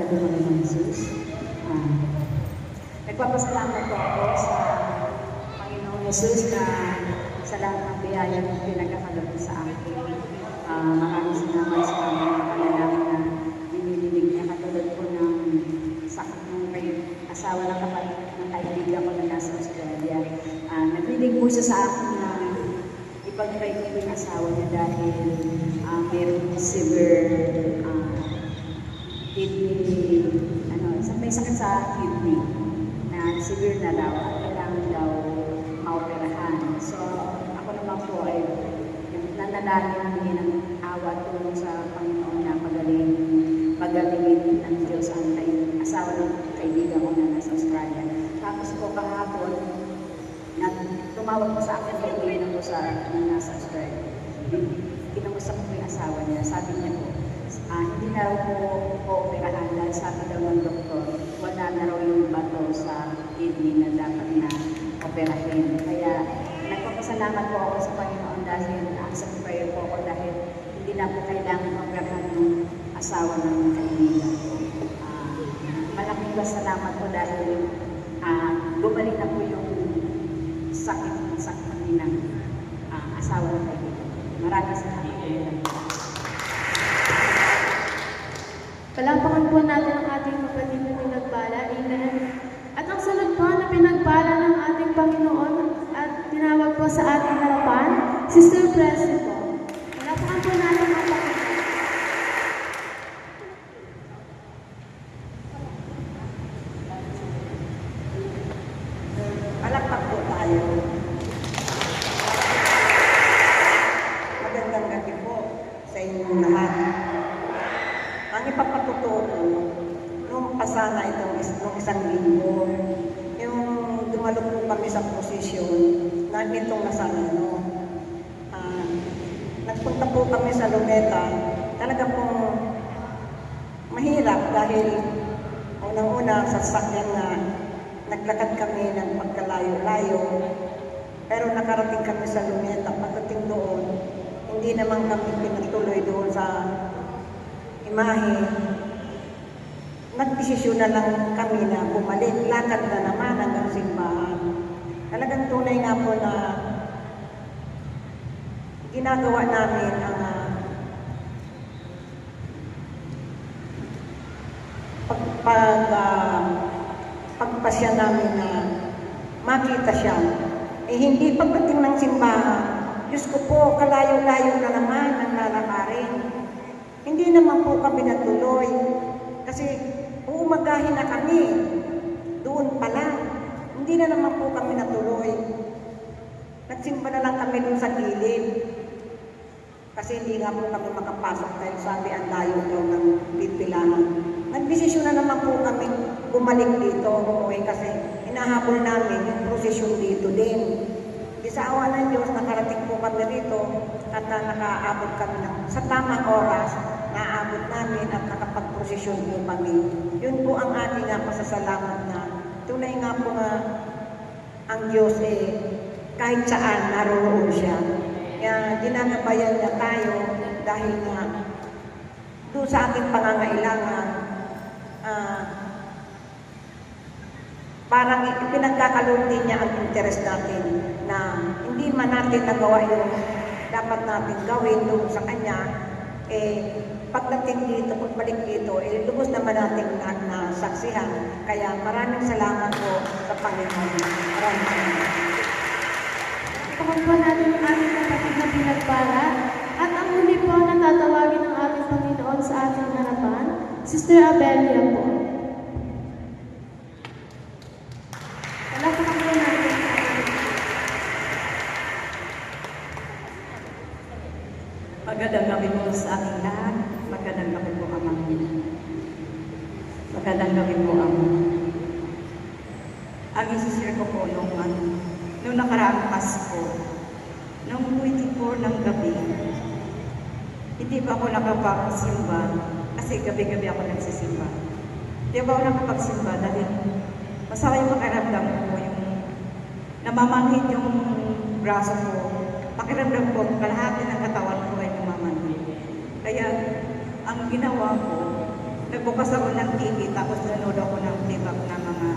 kapatid ng Panginoon Jesus. Nagpapasalamat po ako sa Panginoon Jesus na sa lahat ng biyaya na pinagkakalap sa akin. Maraming salamat sa mga panalangin na dinililig niya katulad po ng sakit ng asawa ng kapatid ng kaibigan ko na nasa Australia. Naglilig po siya sa akin na ipag-try ko yung asawa niya dahil mayroong severe kidney, may sakit sa kidney na severe na daw at kailangan daw maoperahan. So, ako naman po ay nanalangin ng awa tulong sa Panginoon na pagalingin ng Diyos ang asawa ng kaibigan ko na nasa Australia. Tapos po kahapon, tumawag po sa akin kaibigan ko sa nasa Australia. Kinamusta ko yung asawa niya. Sabi niya po, hindi na raw po operahan dahil sabi daw ng doktor, wala na raw yung bato sa kidney na dapat na operahin. Kaya nagpapasalamat po ako sa Panginoon dahil accept prayer po ako dahil hindi na po kailangan operahan ng asawa ng kaibigan ko. Malaking salamat po dahil bumalik na po yung sakit ng asawa ng kaibigan. Maraming salamat po. Palapakan po natin ang ating kapatid na pinagbala. Amen. At ang sunod po na pinagbala ng ating Panginoon at tinawag po sa ating harapan, Sister Presley po. Palapakan po natin ang kapatid. Palakpak po tayo. Magandang gabi po sa inyong lahat. Ang ipapatuto ko, nung pasana nung isang linggo, yung dumalo po kami sa posisyon na itong nasanano. Nagpunta po kami sa Luneta, talaga pong mahirap dahil unang-una sa sasakyan na naglakad kami ng pagkalayo-layo, pero nakarating kami sa Luneta. Pagdating doon, hindi naman kami pinatuloy doon sa imahe. Nagdesisyon na lang kami na bumalik, lakad na naman hanggang simbahan. Talagang tunay nga po na ginagawa namin ang pagpasya namin na makita siya. Hindi pagdating ng simbahan, Diyos ko po, kalayo-layo na naman ang lalakarin. Hindi naman po kami natuloy kasi uumagahin na kami. Doon pa lang. Hindi na naman po kami natuloy. Nagsimba na lang kami doon sa gilid. Kasi hindi nga po kami makapasok dahil sabi ang layo daw ng pipilahan. Nagdesisyon na naman po kami bumalik dito. Okay, kasi hinahabol namin yung prosesyon dito din. Sa awa ng Diyos, nakarating po kami rito at nakaabot kami sa tamang oras, naaabot namin at nakapag-prosesyon po kami. Yun po ang ating pasasalamat na tunay nga po nga ang Diyos kahit saan naroon siya. Kaya ginagabayan niya tayo dahil nga doon sa ating pangangailangan, parang pinagkakaloob din niya ang interest natin na hindi man natin nagawa yung dapat natin gawin doon sa Kanya, pagdating dito, pagbalik dito, lubos naman natin nasaksihan. Kaya maraming salamat po sa Panginoon. Maraming salamat. Pagpakan po natin ang ating kapatid na pinagbala. At ang huli po na tatawagin ng ating Panginoon sa ating harapan, Sister Abelia po. Palapakan po natin. Magandang gabi po sa aking lahat. Magandang gabi po, Ama. Magandang gabi po, Ama. Ang isishare ko po nung nakaraang Pasko, nung 24 ng gabi, hindi pa ako nakapagsimba kasi gabi-gabi ako nagsisimba. Hindi pa ako nakapagsimba dahil masama yung pakiramdam ko, yung namamanhid yung braso ko. Pakiramdam ko, kalahati ng katawan ko ay namamanhid. Kaya, ang ginawa ko, nagbukas ako ng TV, tapos nanood ako ng playback ng mga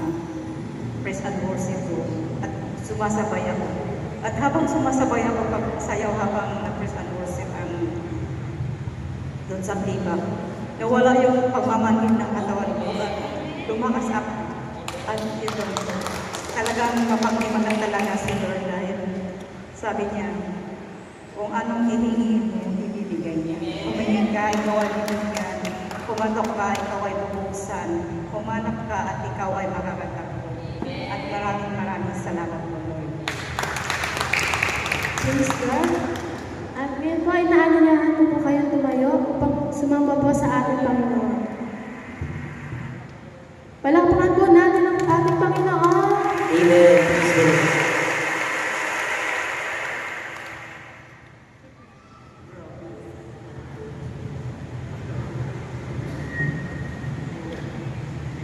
praise and worship ko. At sumasabay ako. At habang sumasabay ako, pagsayaw habang na-praise and worship ang doon sa playback, nawala yung pagmamanhid ng katawan ko. At lumakas ako. At ito, talagang mapagdimanan talaga si Lord dahil sabi niya, kung anong hihingi mo, ibibigay niya. Humingin ka, ikaw ay bibigyan. Kumatok ka, ikaw ay bubuksan. Humanap ka at ikaw ay makakatakbo. At maraming salamat po, Lord. Praise God. At ngayon po ay naanyayahan ko po kayong tumayo upang sumamba po sa ating Panginoon. Palakpakan po natin ang ating Panginoon. Amen. Praise the Lord.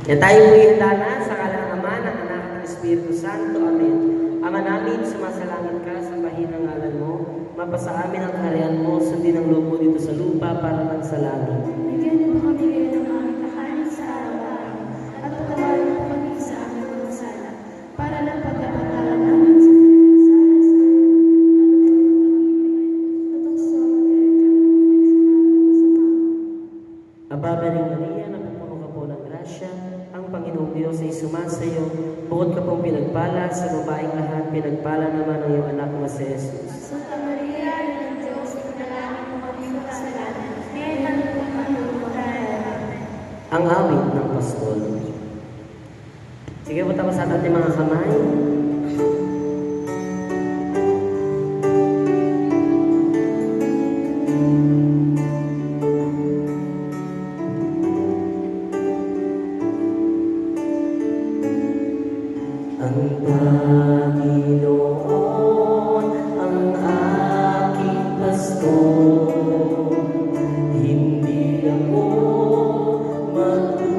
Yan tayo po ihanda na sa ngalan ng Ama, ng Anak, at ng Espiritu Santo. Amen. Ama namin, sumasalangit ka, sambahin ang ngalan mo. Mapasa amin ang kaharian mo, sundin ang loob mo dito sa lupa para man sa langit. Bigyan niyo po kami ngayon ng aming kakanin sa araw-araw at patawarin po kami sa aming mga sala para lang pagkapatalan namin sa kanilang sala sa tutokso Aba, Maring Maria, napupuno ka po ng grasya, ang Panginoong Diyos ay sumasayo, bukod ka pong pinagpala, sa babaeng lahat, pinagpala naman ang iyong anak na si Jesus. Santa Maria, Ina ng Diyos, ipanalangin mo kami makasalanan, ngayon po kami magkakaroon. Ang awit ng pastol. Sige po, tapos sa ating mga kamay. Ang Panginoon, ang aking pastor, hindi ako magkukulang.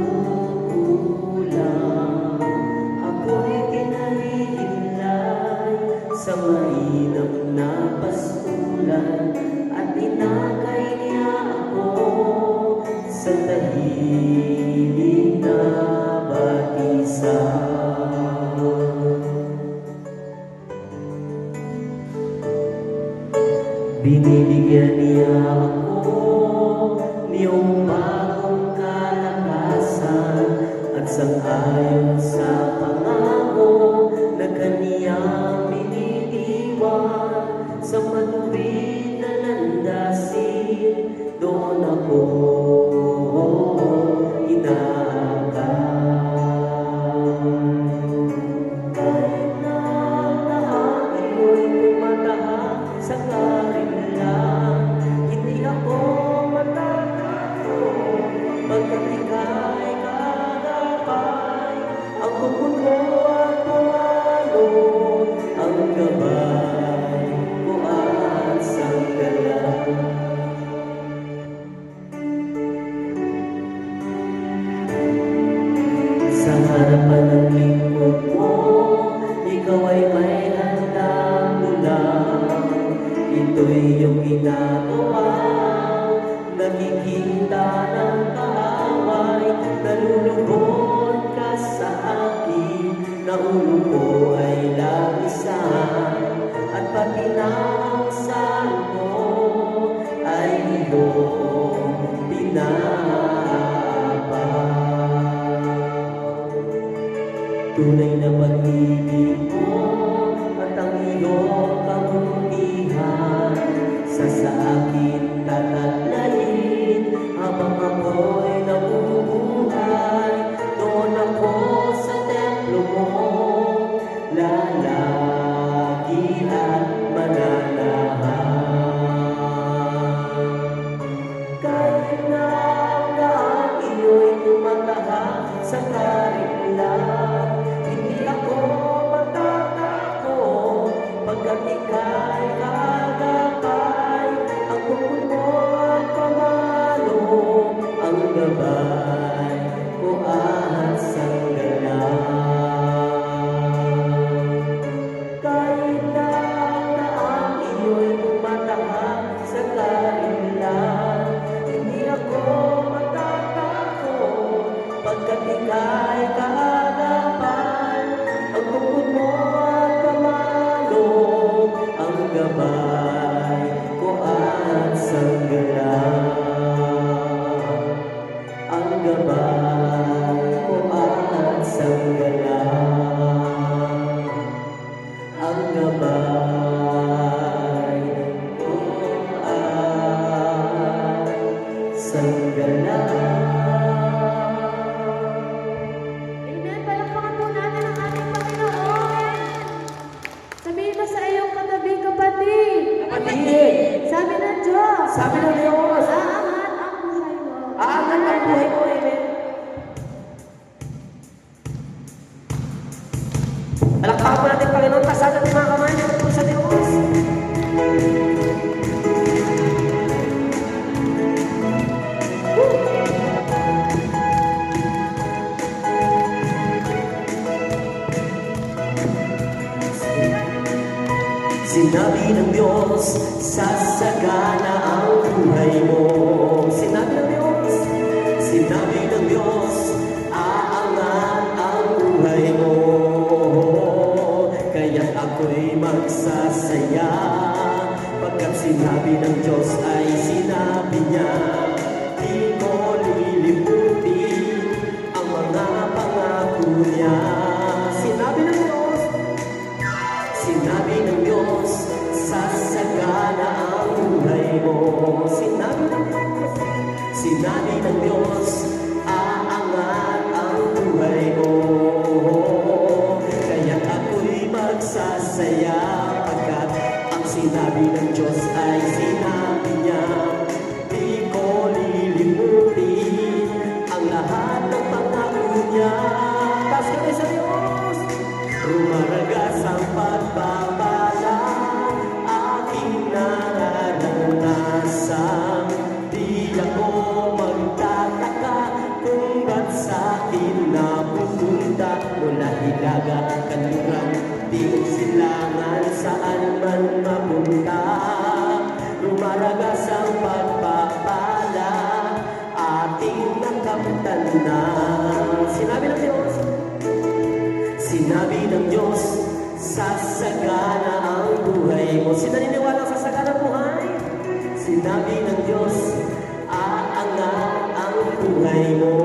Ako'y kinahihilay sa mainam na pastulan, at inakay niya ako sa tahimik na batisan. Binibigyan niya ako niyong bagong kalakasan at sang-ayon sa pangako na kaniyang binitiwan sa matuwid na landasin, doon ako inaakay. Kahit na ang iyo'y tumatahan sa karinlan, hindi ako matatakot, pagkat ika'y kagabay. Ang bukod mo at pumalon, ang gabay ko at sanggalan. Sa harapan ng lingkod mo, ikaw ay may handang dulang. Ito'y iyong ginagawa, nakikita ng kaaway. Nalulubog ka sa akin, na ulo ko ay labisan, at pati na ang salo mo ay iyong pinapal. Tunay na pag-ibig mo at ang iyong kabutihan sa akin tataglayin habang ako'y nabubuhay. Doon ako sa templo mo, lalagi at mananahan. Kahit na ang iyo'y tumatahan sa karinlan, hindi ako matatakot, pagkat ika'y kagabay. Ang bukod mo at pamalo, ang gabay ko at sanggalan. Kahit na ang iyo'y tumatahan sa karinlan, hindi ako matatakot, pagkat ika'y kaagapan, ang tungkod mo at kamalog, ang gabay ko at sanggala. Ang gabay ko at sanggala. Ang gabay ko at sanggala. Amen. Palakpakan po natin ang ating Panginoon. Sabihin mo sa iyong katabi, kapatid. Kapatid, Sabi ng Diyos. sabi ng Diyos, Aangat ang buhay mo. aangat ang buhay mo, amen. Palakpakan po natin, Panginoon, tasan natin mga kamay, natin po sa Diyos. Sinabi ng Diyos, sasagana ang buhay mo. Sinabi ng Diyos, sinabi ng Diyos, aangat ang buhay mo. Kaya't ako'y magsasaya, pagkat sinabi ng Diyos ay sinabi niya. Di ko lilimutin ang mga pangako niya. Sinabi ng Diyos, sinabi ng Diyos, sasagana ang buhay mo. Sinabi ng Diyos, sinabi ng Diyos, aangat ang buhay mo. Kaya't ako'y magsasaya, pagkat ang sinabi ng Diyos ay sinabi niya. Di ko lilimutin ang lahat ng pangako niya. Taas kami sa Diyos. Rumaragas ang pagpapala, aking nararanasan. Di ako magtataka kung ba't sa'kin napupunta. Mula Hilaga, Kanluran, Timog Silangan, saan man mapunta. Rumaragas ang pagpapala, ating nakamtan na. Sinabi ng Diyos, sinabi ng Diyos, sasagana ang buhay mo. Sino naniniwala sa sasagana ang buhay? Sinabi ng Diyos, aangat ang buhay mo.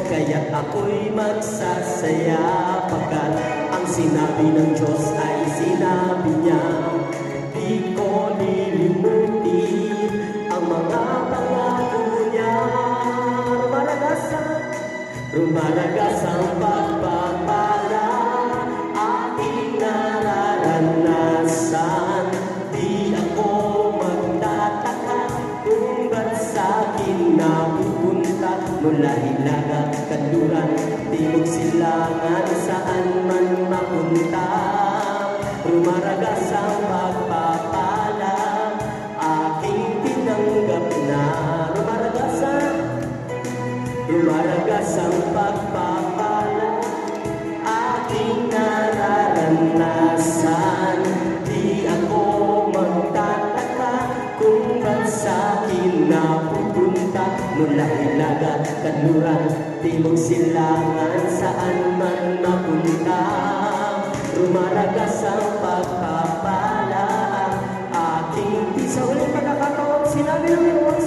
Kaya't ako'y magsasaya, pagkat ang sinabi ng Diyos ay sinabi niya. Di ko lilimutin ang mga pangako niya. Rumaragas ang pagpapala, aking nararanasan. Di ako magtataka kung ba't sa'kin napupunta. Mula Hilaga, Kanluran, Timog Silangan, saan man mapunta. Rumaragas ang pagpapala, aking tinanggap na. Rumaragas ang pagpapala, aking nararanasan. Di ako magtataka kung ba't sa'kin napupunta. Mula Hilaga, Kanluran, Timog Silangan, saan man mapunta. Rumaragas ang pagpapala, aking sa uling pagkakataon. Sinabi ng Diyos,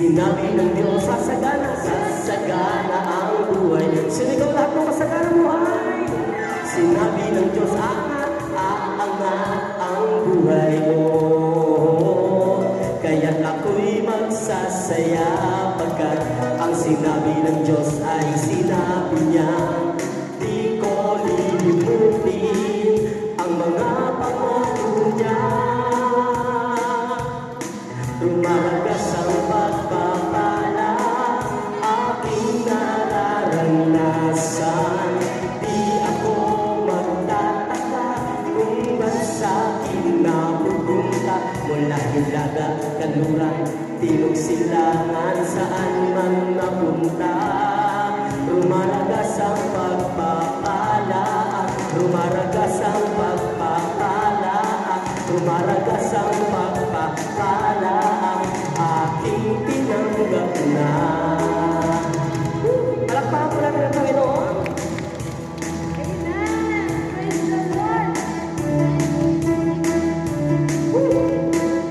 sinabi ng Diyos, sasagana, sasagana ang buhay. Sinigaw lahat ng masagana buhay. Sinabi ng Diyos, aangat ang buhay mo. Kaya't ako'y magsasaya, pagkat ang sinabi ng Diyos ay sinabi niya. Di ko lilimutin ang mga pangako niya. Rumaragas ang pagpapala, aking nararanasan. Di ako magtataka kung ba't sa'kin napupunta. Mula Hilaga, Kanluran, Timog Silangan, saan man napunta. Rumaragas ang pagpapala, Palakpakan po natin ang Panginoon. Amen! Praise the Lord!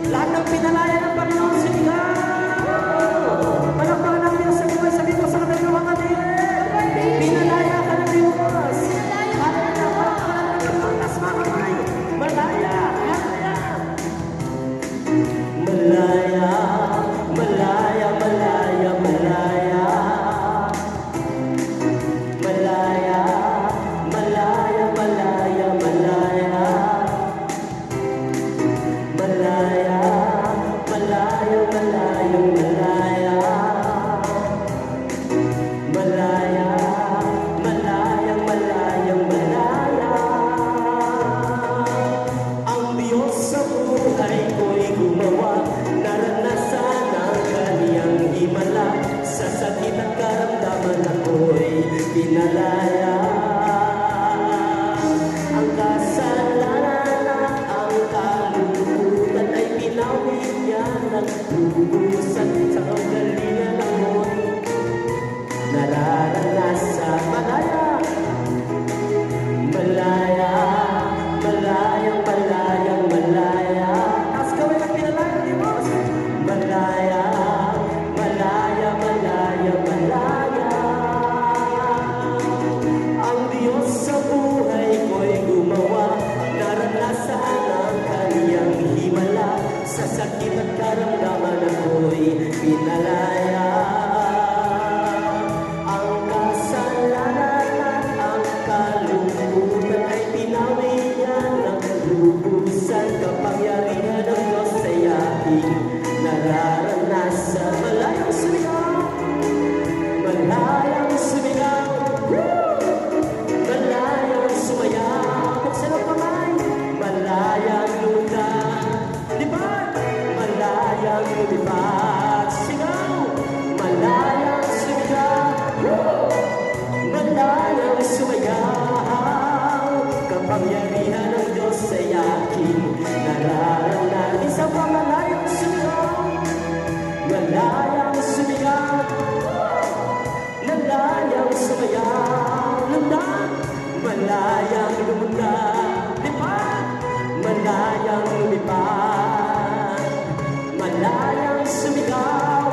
Lahat ng pinalaya ng Panginoon, sumigaw! Palakpakan natin ang sabay, sabi ko sa kanilang mga kapatid. Pinalaya ka ng Diyos. Taas mga kamay. Malaya, malaya. Malaya, malaya, malaya, malaya. Malaya, malaya, malaya, malaya. Malaya, malaya, malaya, malaya. Malaya, malaya, malaya, malaya. Ang Diyos sa buhay ko'y gumawa, naranasan ang kaniyang himala. Sa sakit at karamdaman ako'y pinalaya. Ang kasalanan at ang kalungkutan ay pinawi niya ng lubusan. Sa kagalingan ako'y nararanasan. Malaya, malaya, malaya, malaya, malaya. Taas gawin ang pinalaya ni Diyos. Malaya, malaya, malaya, malaya. Ang Diyos sa buhay ko'y gumawa, naranasan ang kaniyang himala. Sa sakit at karamdaman ako'y pinalaya. Ang kasalanan at ang kalungkutan ay pinawi niya ng lubusan. Kapangyarihan ng Diyos ay aking nararanasan. Malayang sumigaw, malayang sumigaw, malayang sumayaw. Buksan ang kamay, malayang lumutang, lipat, malayang lumipad. Sigaw, malayang sumigaw, malayang sumayaw. Kapangyarihan ng Diyos ay aking nararanasan. Isa pa, malayang sumigaw, malayang sumigaw, malayang sumayaw. Lundan, malayang lumutang, lipat, malayang lumipad. Malayang sumigaw,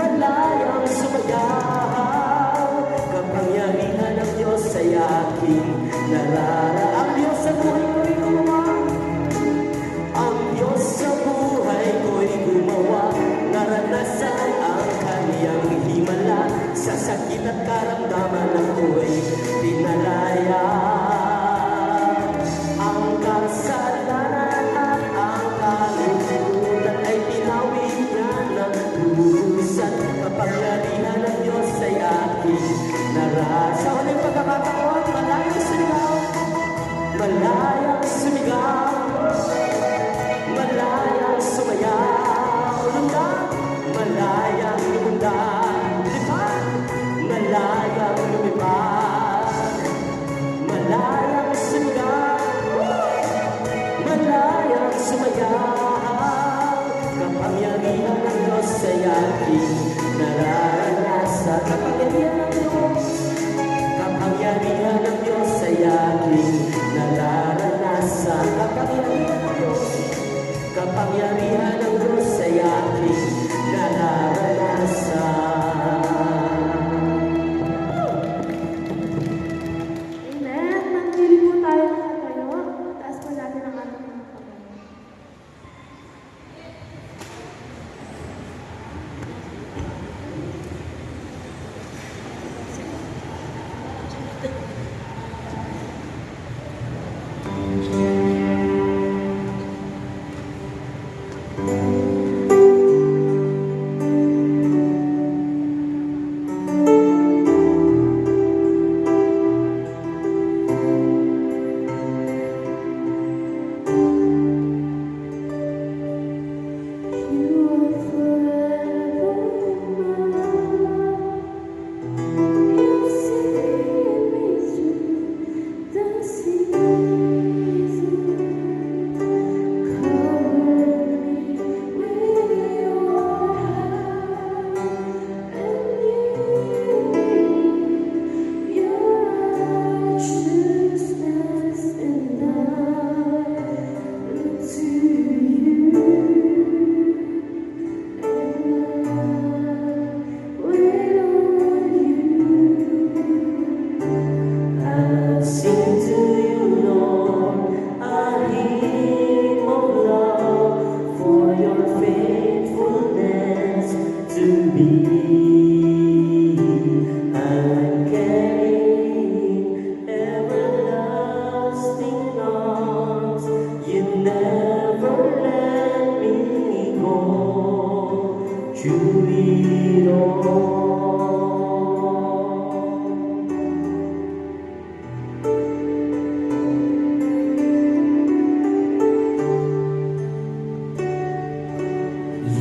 malayang sumayaw. Kapangyarihan ng Diyos ay aking narara. Ang Diyos sa buhay ko'y gumawa, ang Diyos sa buhay ko'y gumawa, naranasan ang kaniyang himala. Sa sakit at karamdaman ako'y pinalaya. Ang kasalanan at ang kalungkutan ay pinawi niya ng lubusan. Kapangyarihan ng Diyos ay aking naranasan. Sa huling pagkakataon, malayang sumigaw, malayang sumigaw, malayang sumayaw. Lundan, malayang lumundang, lipat, malayang lumipad. Malayang sumigaw, malayang sumayaw. Kapangyarihan ng Diyos ay aking nararanasan. Kapangyarihan ng Diyos, kapangyarihan ng Diyos ay aking nararanasan. Kapangyarihan ng Diyos, kapangyarihan ng Diyos ay aking nararanasan. Amen! Nangili po tayo ng tayo. Taas po natin ang ating mga kamay.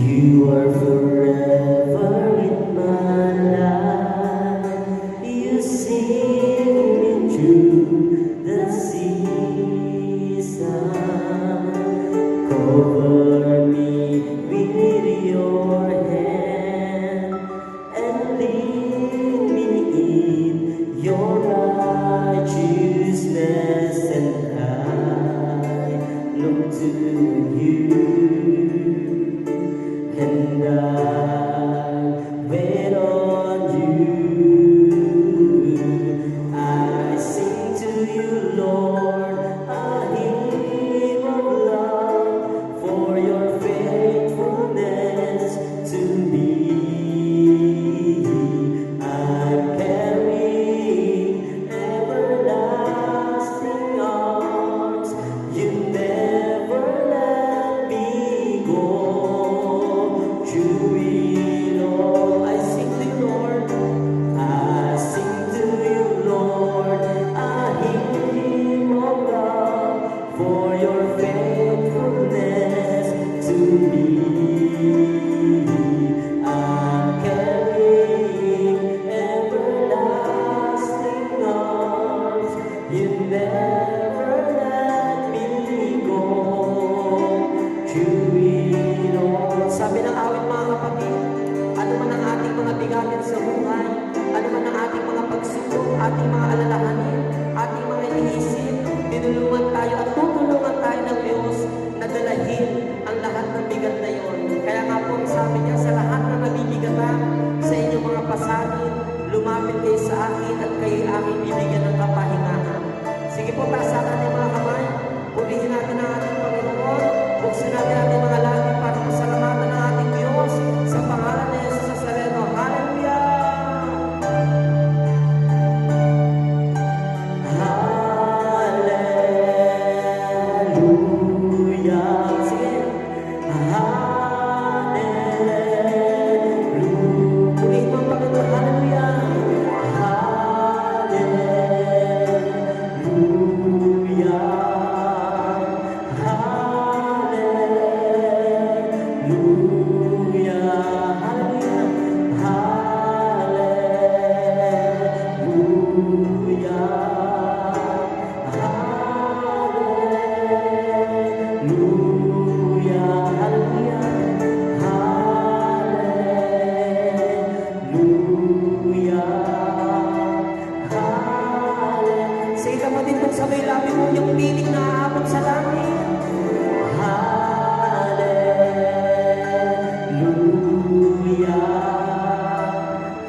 You are forever in my life. You see me through the season. Cover me with your hand and lead me in your righteousness, and I look to you. And I wait on you. I sing to you, Lord, a hymn of love for your faithfulness to me. I'm carrying everlasting arms. You never let me go. Through it all, I sing to you, Lord. I sing to you, Lord, a hymn of love for your faithfulness to me. I'm carrying everlasting arms. You never let me go. Through it all. Sabi ng awit, mga kapatid, ano man ang ating mga bigatin sa buhay, ano man ang ating mga pagsubok, ating mga alalahanin, ating mga iniisip, tinulungan tayo at tutulungan tayo ng Diyos na dalahin ang lahat ng bigat na yon. Kaya nga po, sabi niya, sa lahat na nabibigatan sa inyong mga pasanin, lumapit kayo sa akin at kayo aking bibigyan ng kapahingahan. Sige po, tasakan niyo mga kamay, pulihin natin ang ating Panginoon, buksan natin ang ating mga labi para masalamatan ng ating Diyos sa pangalan ni Jesus Nazareno. Hallelujah! Hallelujah! Sige! Hallelujah! Pulihin mo ang Panginoon. Hallelujah! Sige kapatid, kung sabay labi mo yung piling na aabot sa langit. Hallelujah.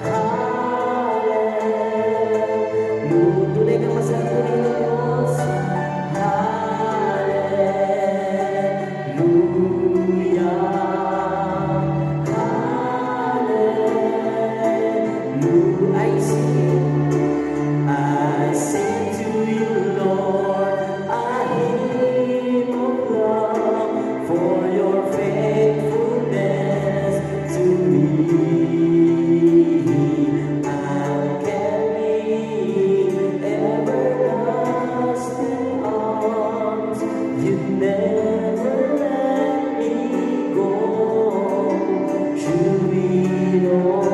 Hallelujah. Tunay kang masasabi ng Diyos. Hallelujah. Hallelujah. I sing to you, Lord, a hymn of love for your faithfulness to me. I'm carrying everlasting arms. You never let me go. Through it all.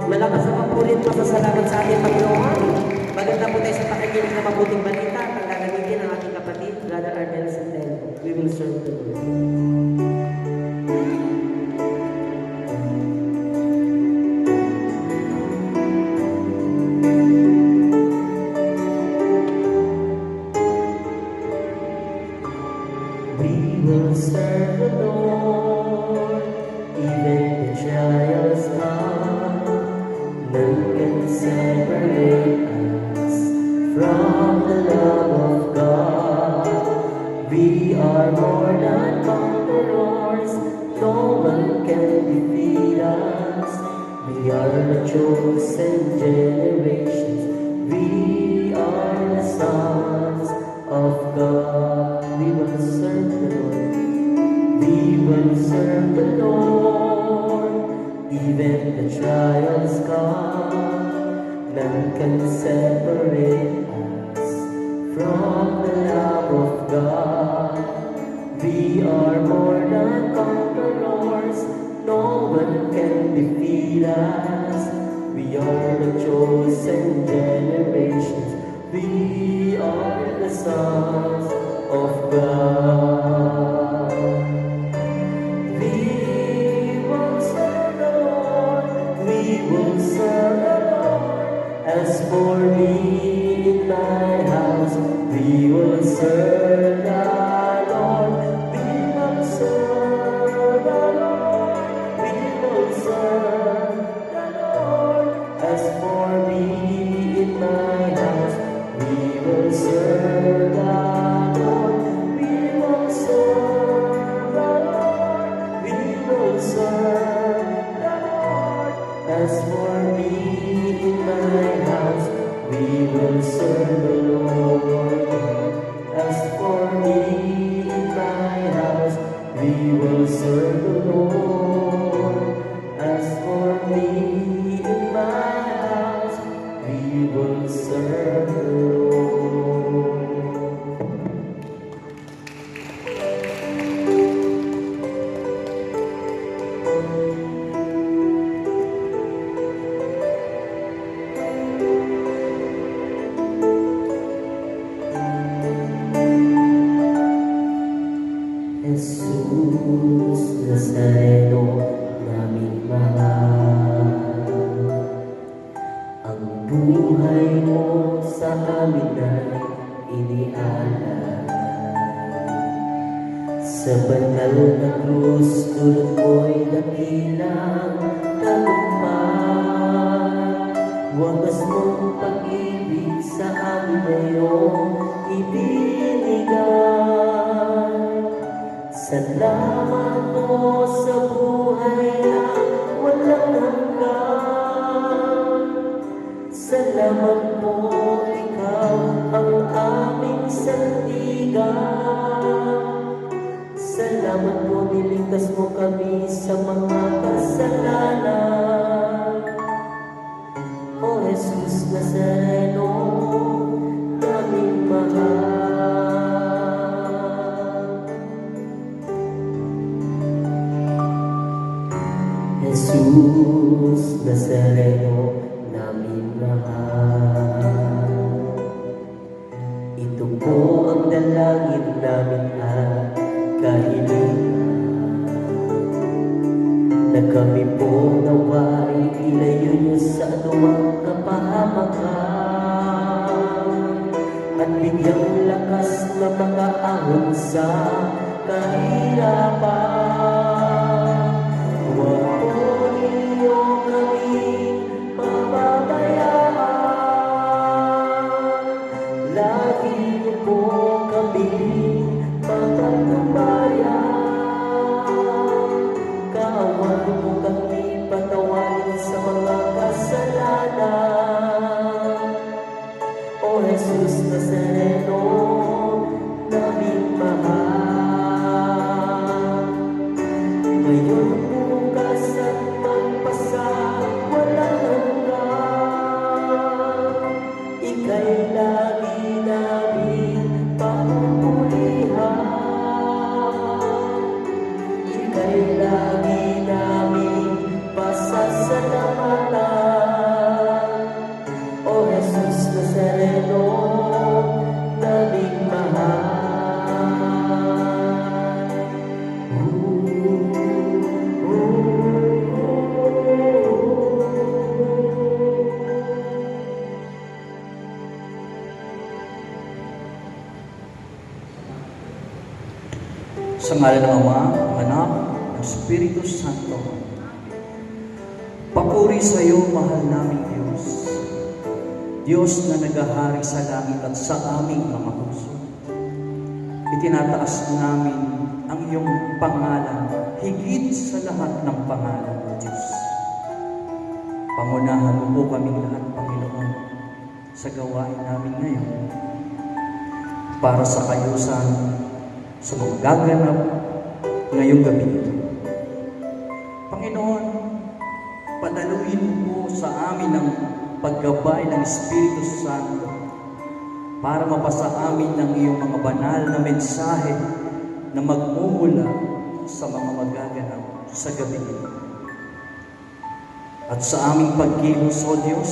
Malakas ang papulit pasasalamat sa ating Panginoon. Maganda po tayo sa pakikinig ng mabuting balita at ang gagamitin ng ating kapatid, Brother Arnel Centeno. We will serve the Lord. We will serve the Lord, even the trials come. None can separate us from the love of God. We are more than conquerors, no one can defeat us. We are the chosen generations. We are the sons of God. We will serve the Lord. We will serve the Lord. Even the trials come, none can separate us from the love of God. We are more than conquerors. No one can defeat us. We are the chosen generations. We are the sons of God. We will serve the Lord. We will serve the Lord. As for me in my house, we will serve the Lord. We will serve the Lord. We will serve the Lord. As for me in my house, we will serve the Lord. We will serve the Lord. We will serve the Lord. As for me in my house, we will serve the Lord. As for me in my house, we will serve the Lord. As for me in my house, we will serve the Lord. Jesus Nazareno naming mahal, ang buhay mo sa amin ay inialay. Sa banal na krus, dulot mo'y dakilang tagumpay. Wagas mong pag-ibig sa amin ngayong ibinigay. Salamat mo sa buhay na walang hanggan. Salamat po, ikaw ang aming sandigan. Salamat po, niligtas mo kami sa mga kasalanan. O Jesus Nazareno, naming mahal. Jesus Nazareno, naming mahal. Ito po ang dalangin namin at kahilingan, na kami po nawa'y ilayo niyo sa anumang kapahamakan, at bigyang lakas na makaahon sa kahirapan. Huwag po ninyo kami pababayaan. Lagi niyo po kami patatabayan. Kaawan niyo po kami patawarin sa mga kasalanan. O Jesus Nazareno, naming mahal. Ngayon bukas at magpasa, walang hanggan. Ika'y lagi namin papupulihan. Ika'y lagi namin pasasalamatan. O Jesus Nazareno, naming mahal. Sa ngalan ng Ama, ng Anak, ng Espiritu Santo. Papuri sa iyo, mahal naming Diyos. Diyos na nagahari sa langit at sa aming mga puso. Itinataas namin ang iyong pangalan, higit sa lahat ng pangalan, O Diyos. Pangunahan mo po kaming lahat, Panginoon, sa gawain namin ngayon para sa kayusan sa mga gaganap ngayong gabi ito. Panginoon, padaluin mo po sa amin ang paggabay ng Espiritu Santo para mapasa amin ng iyong mga banal na mensahe na magmumula sa mga magaganap sa gabi ito. At sa aming pagkilos, O Diyos,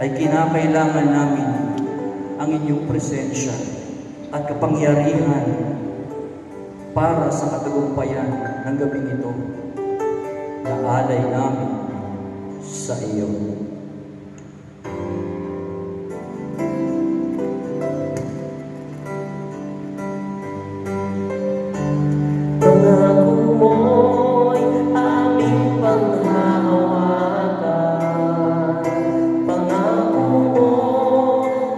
ay kinakailangan namin ang inyong presensya at kapangyarihan para sa katagumpayan ng gabi ito na alay namin sa iyo. Pangako mo'y aming panghahawakan. Pangako mo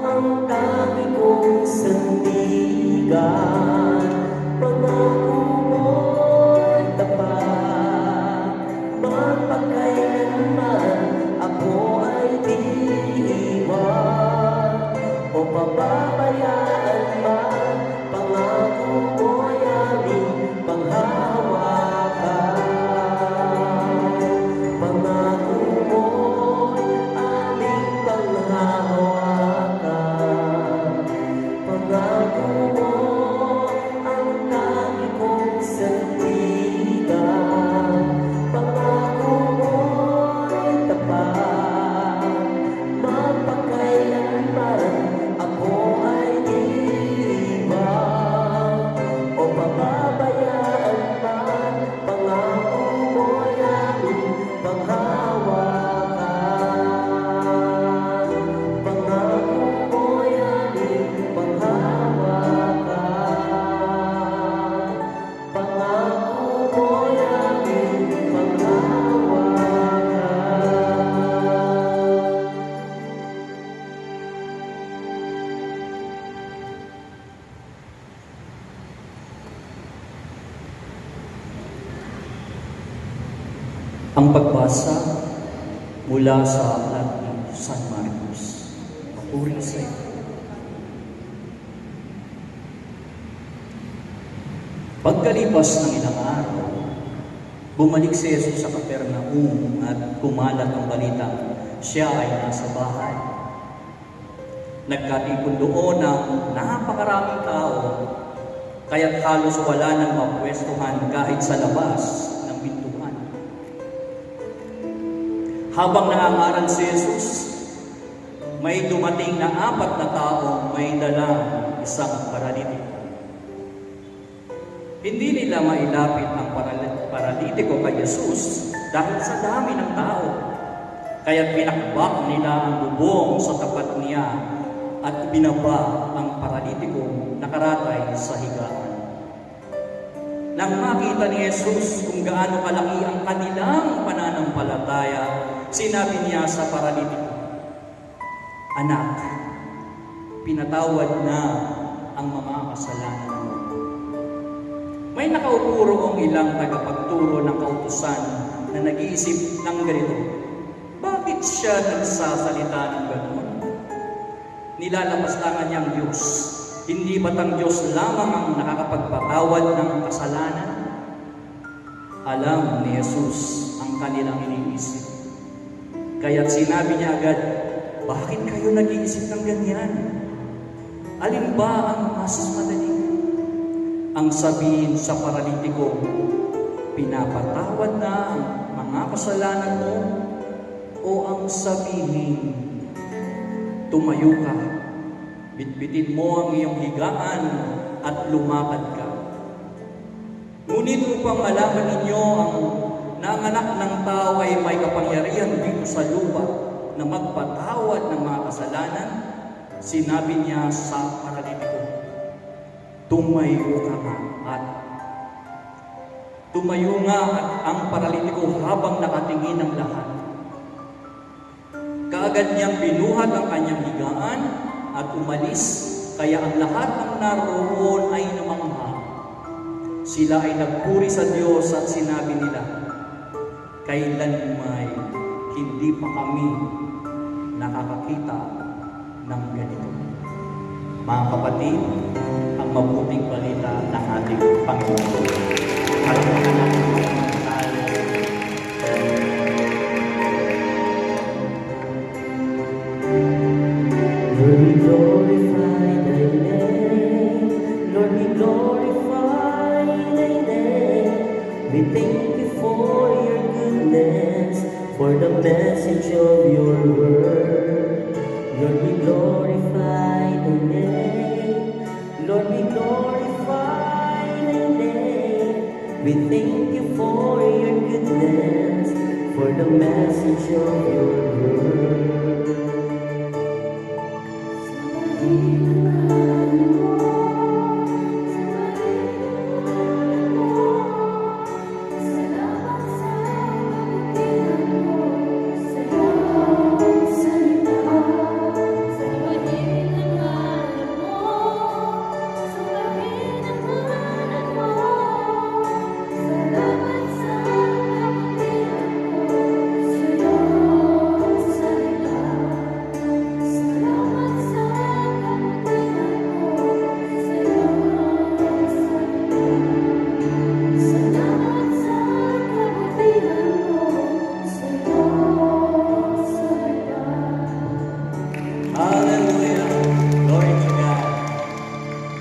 ang tangi kong sandigan. Pangako mo'y tapat, magpakailanman ako ay di iwan o pababayaan man. Pangako mo'y aming panghahawakan. Pangako mo'y aming panghahawakan. Pangako mo ang tangi kong sandigan. Pangako mo'y tapat, magpakailanman ako ay di iwan o pababayaan man. Pangako mo'y aming panghahawakan. Pangako mo'y aming panghahawakan. Pangako mo'y aming panghahawakan. Ang pagbasa mula sa aklat ni San Marcos. Papuri sa iyo. Pagkalipas ng ilang araw, bumalik si Jesus sa Capernaum at kumalat ang balita siya ay nasa bahay. Nagkatipon doon ang napakaraming tao, kaya't halos wala nang mapwestuhan kahit sa labas ng pintuan. Habang nangangaral si Jesus, may dumating na 4 na taong may dalang isang paralitiko. Hindi nila mailapit ang paralitiko kay Jesus dahil sa dami ng tao. Kaya't pinakbak nila ang bubong sa tapat niya at binaba ang paralitiko nakaratay sa higaan. Nang makita ni Jesus kung gaano kalaki ang kanilang pananampalataya, sinabi niya sa paralitiko, "Anak, pinatawad na ang mga kasalanan mo." May nakaupo roong ilang tagapagturo ng kautusan na nag-iisip ng ganito, bakit siya nagsasalita ng gano'n? Nilalapastangan niyang Diyos. Hindi ba't ang Diyos lamang ang nakakapagpatawad ng kasalanan? Alam ni Jesus ang kanilang iniisip. Kaya't sinabi niya agad, bakit kayo nag-iisip ng ganyan? Alin ba ang mas madali? Ang sabihin sa paralitiko, pinapatawad na ang mga kasalanan mo, o ang sabihin, tumayo ka, bitbitin mo ang iyong higaan at lumakad ka. Ngunit upang malaman ninyo na ang anak ng tao ay may kapangyarihan dito sa lupa na magpatawad ng mga kasalanan, sinabi niya sa paralitiko, tumayo ka nga at ang paralitiko habang nakatingin ang lahat. Kaagad niyang binuhat ang kanyang higaan at umalis, kaya ang lahat ng naroon ay namangha. Sila ay nagpuri sa Diyos at sinabi nila, kailan may hindi pa kami nakakakita ng ganito. Mga kapatid, ang mabuting balita ng ating Panginoon. Palakpakan natin ang Panginoon. Lord, we glorify thy name. Lord, we glorify thy name. We thank you for your goodness, for the message of your word. Lord, we glorify thy name. Lord, we glorify thy name. We thank you for your goodness, for the message of your word. Hallelujah! Glory to God.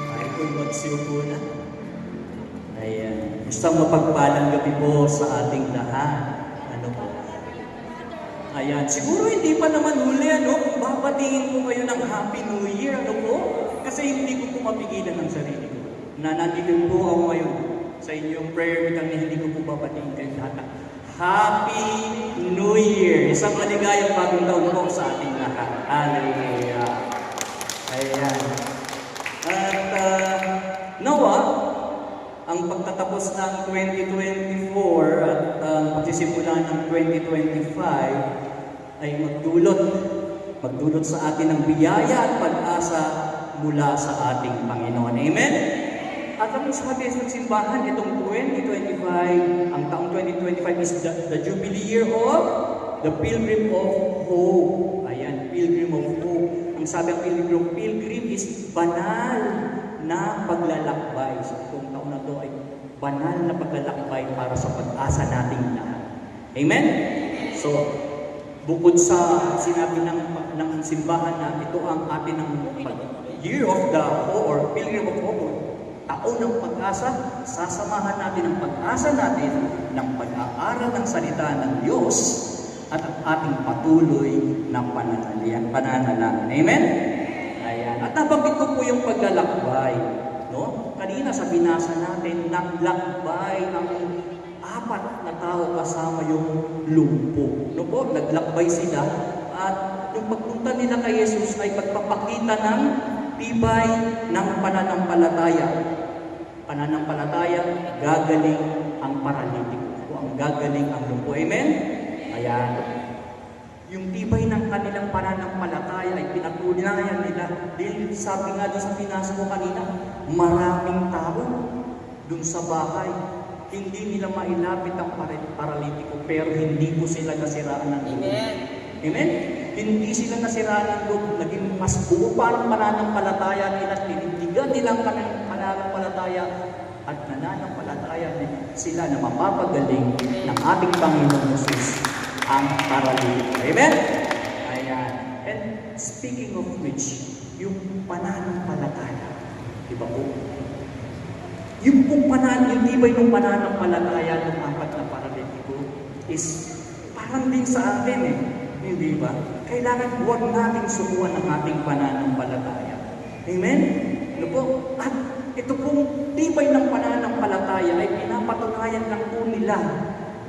Tayo po'y magsiupo na. Ayan. Isang mapagpalang gabi po sa ating lahat. Ano po? Ayan. Siguro hindi pa naman huli, ano? Babatiin ko kayo ng Happy New Year, ano po? Kasi hindi ko po mapigilan ang sarili ko. Na nandito po ako ngayon sa inyong prayer meeting na hindi ko po babatiin kayo lahat. Happy New Year! Isang maligayang bagong taon po sa ating lahat. Hallelujah! Ayan. At nawa, ang pagtatapos ng 2024 at pagsisimula ng 2025 ay magdulot sa atin ng biyaya at pag-asa mula sa ating Panginoon. Amen? At ang sabi sa simbahan, itong 2025, ang taong 2025 is the Jubilee Year of the Pilgrim of Hope. Ayan, Pilgrim of Hope. Ang sabi ng Pilgrim is banal na paglalakbay. So itong taon na to ay banal na paglalakbay para sa pag-asa nating lahat. Amen? So, bukod sa sinabi ng simbahan na ito ang atin ng Year of the Hope or Pilgrim of Hope, taon ng pag-asa, sasamahan natin ang pag-asa natin ng pag-aaral ng salita ng Diyos at ang ating patuloy na pananalangin. Amen? Ayan. At nabanggit ko po yung paglalakbay. No? Kanina sa binasa natin, naglakbay ang 4 na tao kasama yung lumpo. No po? Naglakbay sila at yung pagpunta nila kay Jesus ay pagpapakita ng tibay ng pananampalataya. Pananampalataya, gagaling ang paralitiko. O ang gagaling ang lumpo. Amen? Ayan. Yung tibay ng kanilang pananampalataya ay pinatunayan nila. Dahil sabi nga doon sa pinasa ko kanina, maraming tao doon sa bahay. Hindi nila mailapit ang paralitiko, pero hindi po sila nasiraan ng loob. Amen? Amen? Hindi sila nasiraan ng loob. Naging mas buo pa ang pananampalataya nila. Tinindigan nilang pananampalataya at nananampalataya sila na mapapagaling ng ating Panginoon Jesus ang paralitiko. Amen? Ayan. And speaking of which, yung pananampalataya, di ba po? Yung tibay ng pananampalataya ng 4 na paralitiko is parang din sa atin eh. Hindi ba? Kailangan huwag nating subuan ang ating pananampalataya. Amen? Ano po? At ito pong tibay ng pananampalataya ay pinapatunayan lang po nila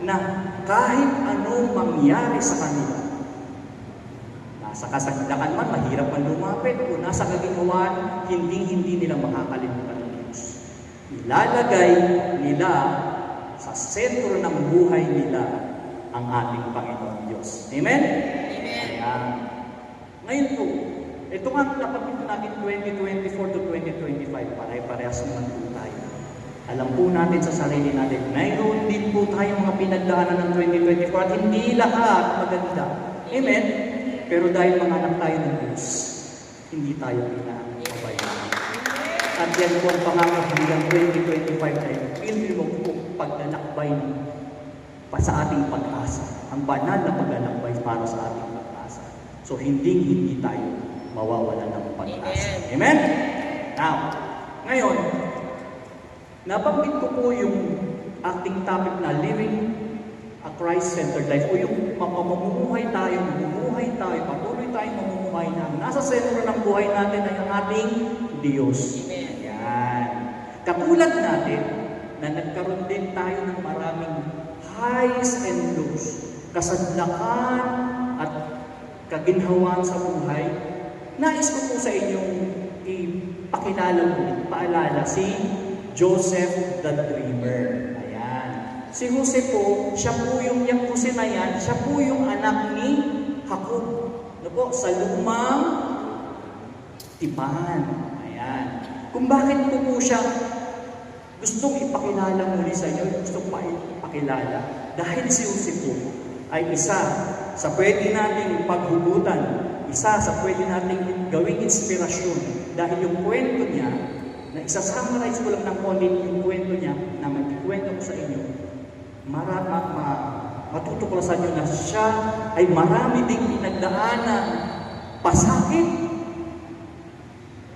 na kahit anong mangyari sa kanila, nasa kasakilakan man, mahirap man lumapit, o nasa kaginhawaan, hindi nila makakalimutan ng Diyos. Ilalagay nila sa sentro ng buhay nila ang ating Panginoon Diyos. Amen? Amen. Ngayon po, ito nga napagpito natin 2024 to 2025, pare-parehas naman po tayo. Alam po natin sa sarili natin, mayroon din po tayong mga pinagdaanan ng 2024 at hindi lahat maganda. Amen? Pero dahil mga anak tayo ng Diyos, hindi tayo pinapabayaan. At yan po ang pangako hanggang 2025 tayo. Pilin mo po paglalakbay pa sa ating pag-asa. Ang banal na paglalakbay para sa ating pag-asa. So hindi tayo mawawala ng pag-asa. Amen? Now, ngayon, nabanggit ko po yung ating topic na living a Christ-centered life o yung mamumuhay tayo, patuloy tayong mamumuhay na nasa sentro ng buhay natin ay ang ating Diyos. Yan. Katulad natin na nagkaroon din tayo ng maraming highs and lows, kasadlakan at kaginhawaan sa buhay. Nais ko po sa inyong paalala si Joseph the Dreamer. Ayan. Si Jose po, siya po yung Jose na yan, siya po yung anak ni Jacob. Ano po? Sa lumang tipan. Ayan. Kung bakit po siya gustong ipakilala muli sa inyo, gustong ipakilala, dahil si Jose po ay isa sa pwede nating paghugutan, isa sa pwede nating gawing inspirasyon. Dahil yung kwento niya, na isa-summarize ko lang ng konti yung kwento niya, na magkikwento ko sa inyo, matutuklasan nyo na siya ay marami ding pinagdaanan, pasakit,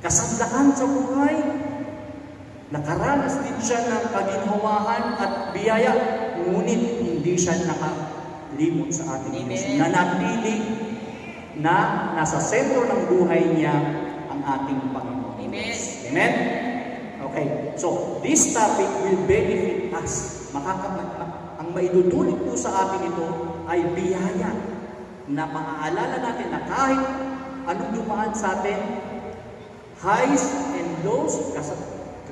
kasadlakan sa buhay, nakaranas din siya ng kaginhawahan at biyaya, ngunit hindi siya nakalimot sa ating Diyos. Nanatili na nasa sentro ng buhay niya ang ating Panginoon. Amen? Okay, so this topic will benefit us. Ang maidudulot po sa atin ito ay biyaya na maaalala natin na kahit anong dumaan sa atin, highs and lows,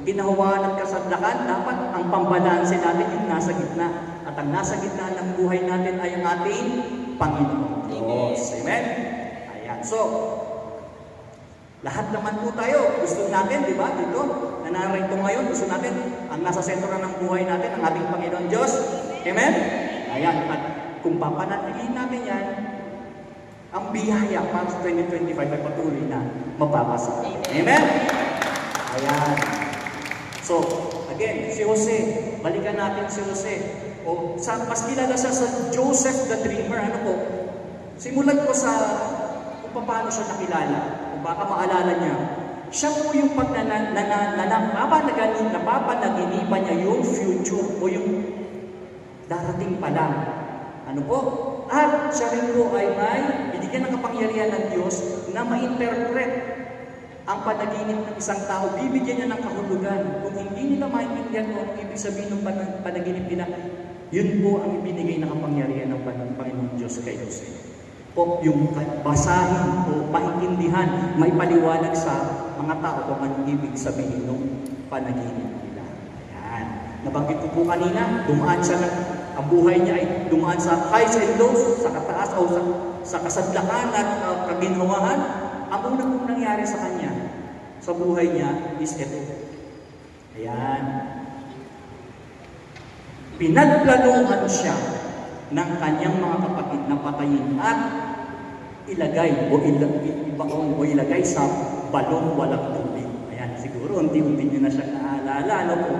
ginawaan ng kasadlakan, dapat ang pambalanse natin yung nasa gitna. At ang nasa gitna ng buhay natin ay ang ating Panginoon Diyos. Amen? Ayan. So, lahat naman po tayo, gusto natin, di ba, dito, na narito ngayon, gusto natin, ang nasa sentro ng buhay natin, ang ating Panginoon Diyos. Amen? Ayan. At kung papanatilihin natin yan, ang biyaya para sa 2025 ay patuloy na mapapasa. Amen? Ayan. So, again, si Jose, balikan natin si Jose. Mas kilala siya sa Joseph the Dreamer. Ano po? Simulan ko sa kung paano siya nakilala. Kung baka maalala niya. Siya po yung napapanaginipan niya yung future o yung darating pa lang. Ano po? At siya rin po ay may binigyan ng kapangyarihan ng Diyos na ma-interpret ang panaginip ng isang tao, bibigyan niya ng kahulugan. Kung hindi nila maintindihan kung ang ibig sabihin ng panaginip nila, yun po ang ibinigay na kapangyarihan ng Panginoon Diyos kay Jose. Po, yung basahin o maintindihan, may paliwanag sa mga tao kung anong ibig sabihin ng panaginip nila. Ayan. Nabanggit ko po kanina, dumaan siya ang buhay niya ay dumaan sa highs and lows, sa kataas o sa kasadlakan at kaginhawahan. Ang unang pong nangyari sa kanya, sa buhay niya, is ito. Ayan. Pinagplanuhan siya ng kanyang mga kapatid na patayin at ilagay ilagay sa balong walang tubig. Ayan, siguro unti-unti niyo na siya naalala. Ano po?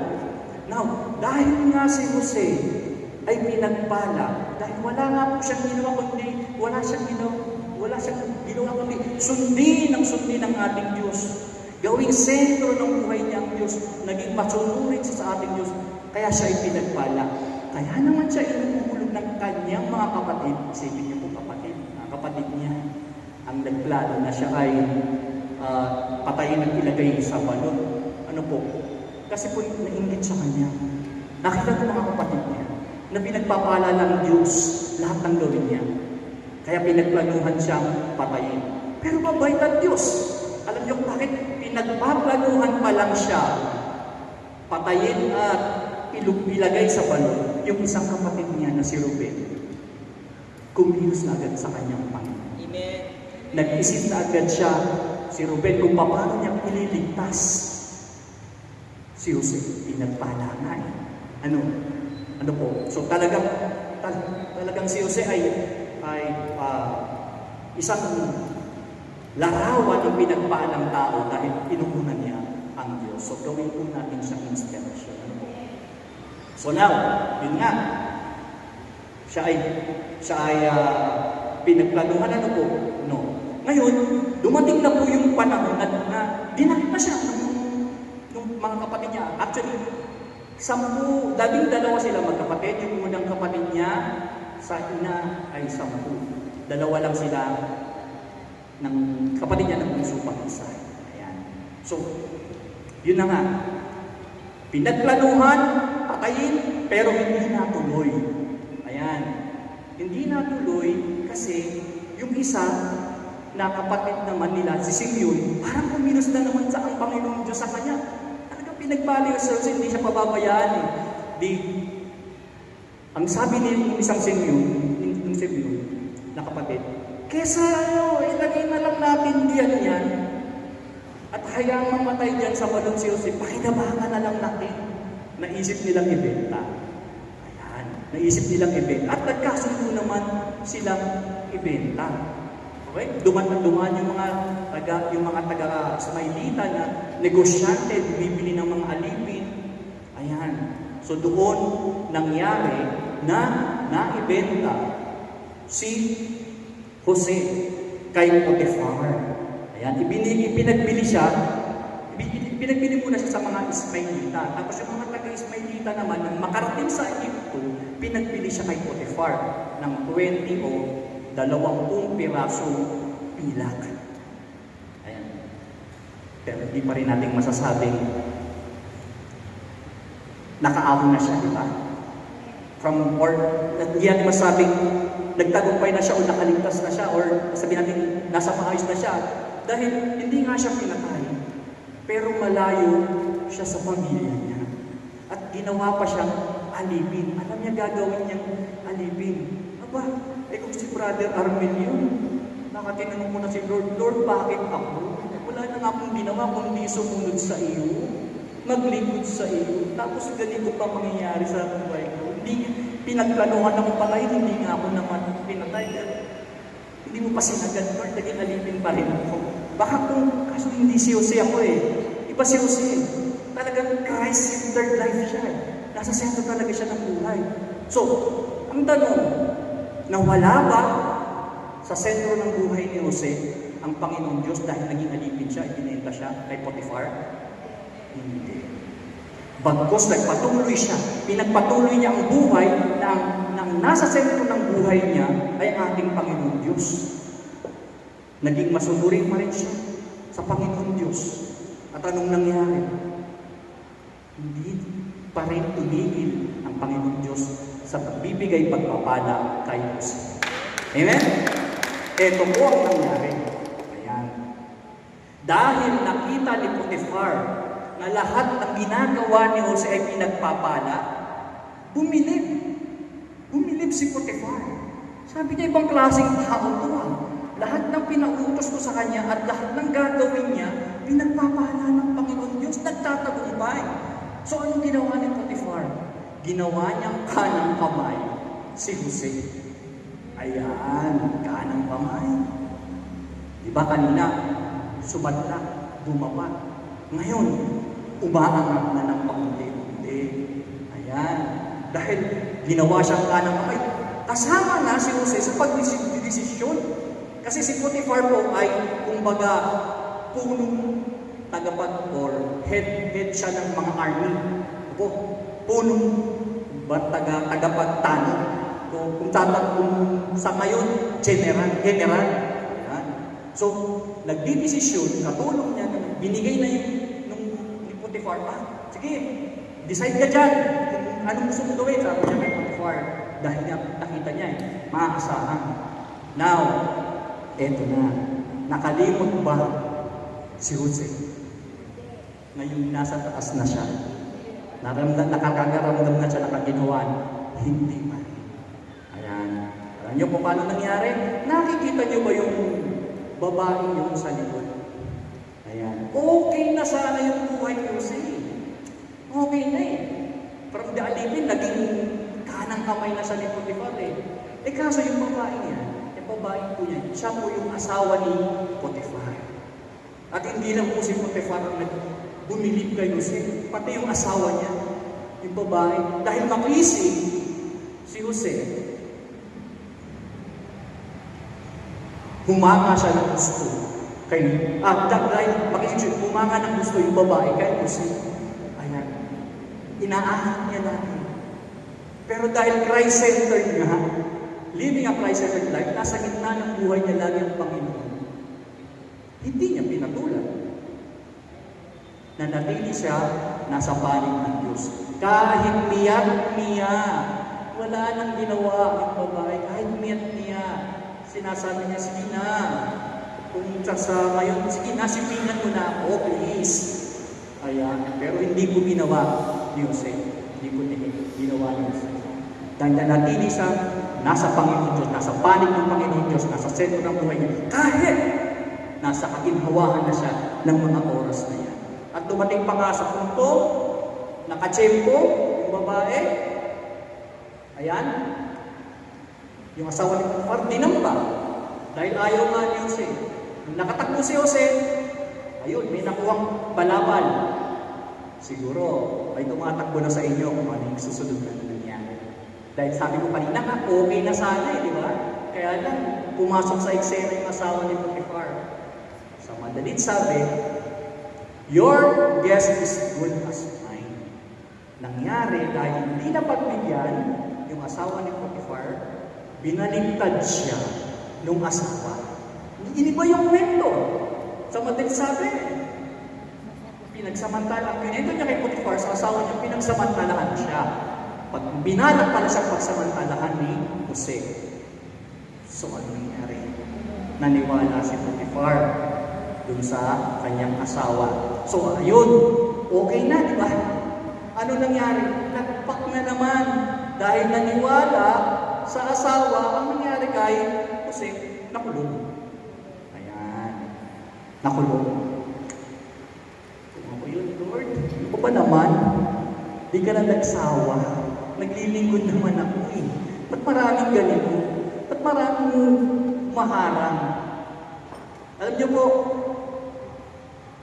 Now, dahil nga si Jose ay pinagpala, dahil wala nga po siyang ginawa kundi, wala siyang ginawa kundi sundin ng ating Diyos. Gawing sentro ng buhay niya ang Diyos, naging masunurin siya sa ating Diyos, kaya siya ay pinagpala. Kaya naman siya inuulog ng kanyang mga kapatid, isipin niyo po kapatid niya, ang nagplano na siya ay patayin at ilagay sa balon. Ano po? Kasi po nainggit sa kanya. Nakita ko mga kapatid niya, na pinagpapala ng Diyos lahat ng gawin niya. Kaya pinagplanuhan siyang patayin. Pero mabait ang Diyos. Alam niyo kung bakit pinagpaplanuhan pa lang siya patayin at ilagay sa balon yung isang kapatid niya na si Ruben. Kumilos na agad sa kanyang Panginoon. Amen. Nag-isip na agad siya, si Ruben, kung paano niya ililigtas si Jose, pinagpala nga eh. Ano po? So talagang si Jose ay isang larawan ng pinagpalang tao dahil inuunan niya ang Diyos. So gawin po natin siyang inspiration. Ano po? So now, yun nga, siya ay pinagplanuhan, ano po? No. Ngayon, dumating na po yung panahon na dinakip na siya ng mga kapatid niya. Actually, 12 sila magkapatid. Yung unang kapatid niya sa ina ay 10. 2 lang sila ng kapatid niya ng bunso pang isa. Ayan. So, yun na nga. Pinagplanuhan, patayin, pero hindi natuloy. Ayan. Hindi natuloy kasi yung isa na kapatid naman nila, si Simeon, parang kumilos na naman sa ang Panginoong Diyos sa kanya. Talagang pinagbali yung Diyos, hindi siya pababayaan eh. Ang sabi niya yung isang Simeon na kapatid, kesa ilagay na lang natin diyan yan at hayang mamatay diyan sa balon si Jose, pakinabangan na lang natin. Naisip nilang ibenta. Ayan, naisip nilang ibenta. At nagkasundo naman silang ibenta. Okay? Duman yung mga taga Ismailita na negosyante, bibili ng mga alipin. Ayan. So doon nangyari na naibenta si Jose kay Potiphar. Ayan, pinagbili muna siya sa mga Ismailita. Tapos yung mga taga-Ismailita naman, nang makarating sa Egypto, pinagbili siya kay Potiphar ng 20 o 20 pirasong pilak. Ayan. Pero hindi pa rin natin masasabing nakaahon na siya, di ba? Hindi natin masabing nagtagumpay na siya o nakaligtas na siya or sabihin natin nasa maayos na siya. Dahil hindi nga siya pinatay, pero malayo siya sa pamilya niya. At ginawa pa siyang alipin. Alam niya gagawin niyang alipin. Aba, kung si Brother Armel yun, nakatinanong mo na si Lord, Lord, bakit ako? Wala na nga akong ginawa kundi sumunod sa iyo, maglingkod sa iyo, tapos ganito pa mangyayari sa buhay ko. Hindi pinagplanuhan ako patay, hindi nga ako naman pinatay. Hindi mo pa sinagad, Lord, naging alipin pa rin ako. Baka kung, kaso hindi si Jose ako eh. Iba si Jose. Talagang Christ-centered life siya eh. Nasa sentro talaga siya ng buhay. So, ang tanong, nawala ba sa sentro ng buhay ni Jose ang Panginoong Diyos dahil naging alipin siya, ibinenta siya kay Potiphar? Hindi. Bagkus nagpatuloy siya, pinagpatuloy niya ang buhay na ang nasa sentro ng buhay niya ay ating Panginoong Diyos. Naging masunurin pa rin siya sa Panginoong Diyos. At anong nangyari? Hindi pa rin tumigil ang Panginoong Diyos sa pagbibigay pagpapala kay Jose. Amen? Ito po ang nangyari. Ayan. Dahil nakita ni Potiphar na lahat ng ginagawa ni Jose ay pinagpapala, bumilib si Potiphar. Sabi niya, ibang klaseng tao to ah. Lahat ng pinautos ko sa kanya at lahat ng gagawin niya, pinagpapala ng Panginoon Diyos, nagtatagumpay. So anong ginawa ni Potiphar? Ginawa niyang kanang kamay si Jose. Ayan, kanang kamay. Diba kanina, sumadla, bumaba. Ngayon, umaangat na ng paunti-unti. Ayan. Dahil ginawa siyang kanang kamay. Kasama na si Jose sa pagdesisyon. Kasi si Potiphar po ay, kumbaga, punong tagapag or head siya ng mga army. Punong tagapagtanong. Kung sa ngayon, general. Ayan. So, nagdidesisyon, katulong niya, binigay na yung ni Potiphar, sige, decide ka dyan kung anong gusto mo gawin. Sabi niya kay Potiphar, dahil nga nakita niya maaasahan. Now, eto na, nakalimot ba si Jose? Ngayon nasa taas na siya. Nakakaramdam na siya nakaginawa. Hindi pa rin. Ayan. Alam niyo po paano nangyari? Nakikita niyo ba yung babaeng yung sa likod? Ayan. Okay na sana yung buhay ni Jose. okay na eh. From the alipin, naging kanang kamay na siya ni Potiphar eh. Eh kaso yung babae niya, yung babae po niya, siya po yung asawa ni Potiphar. At hindi lang po si Potiphar ang bumilib kay Jose, pati yung asawa niya, yung babae. Dahil makisi si Jose, humanga siya ng gusto. Dahil makisi humanga ng gusto yung babae kay Jose. Ayan. Inaahat niya natin. Pero dahil Christ-centered nga, living a Christ-centered life, nasa gitna ng buhay niya lagi ang Panginoon. Hindi niya pinatulan. Nanatili siya nasa panig ng Diyos. Kahit miyak-miya, wala nang ginawa yung babae. Kahit miyak-miya, sinasabi niya, sige na, kung sa ngayon, sige na, sipingan mo na ako, please. Ayan, pero hindi ko ginawa ni Jose. Hindi ko ginawa ni Jose. Dahil nanatili siya nasa Panginoon Diyos, nasa panig ng Panginoon Diyos, nasa sentro ng buhay niya. Kahit nasa kaginhawahan na siya ng mga oras na yan. At dumating pa nga sa punto, nakatsempo yung babae. Ayan. Yung asawa ni Potiphar, dinamba. Dahil ayaw nga ni Jose. Nung nakatakbo si Jose, ayun, may nakuhang balabal. Siguro, ay tumatakbo na sa inyo kung ano yung susunod na nangyari. Dahil sabi ko kanina nga, okay na sana eh, di ba? Kaya lang, pumasok sa eksena yung asawa ni Potiphar. Sa madalit sabi, your guess is good as mine. Nangyari dahil hindi na pagbigyan yung asawa ni Potiphar, binaligtad siya nung asawa. Iniba yung kwento. Sa madalit sabi, pinagsamantala. Ang kwento niya kay Potiphar sa asawa niya, pinagsamantalahan siya. Pag binalak pala siyang pagsamantalahan ni Jose. So ano nangyari? Naniwala si Potiphar dun sa kanyang asawa. So ayun, okay na, di ba? Ano nangyari? Nagpak na naman dahil naniwala sa asawa. Ang nangyari kay Jose, nakulong. Ayan, nakulong. Kung ako yun, Lord, ano ba naman? Di ka na nagsawa. Naglilingkod naman ako eh. Ba't maraming ganito? Ba't maraming maharang? Alam niyo po,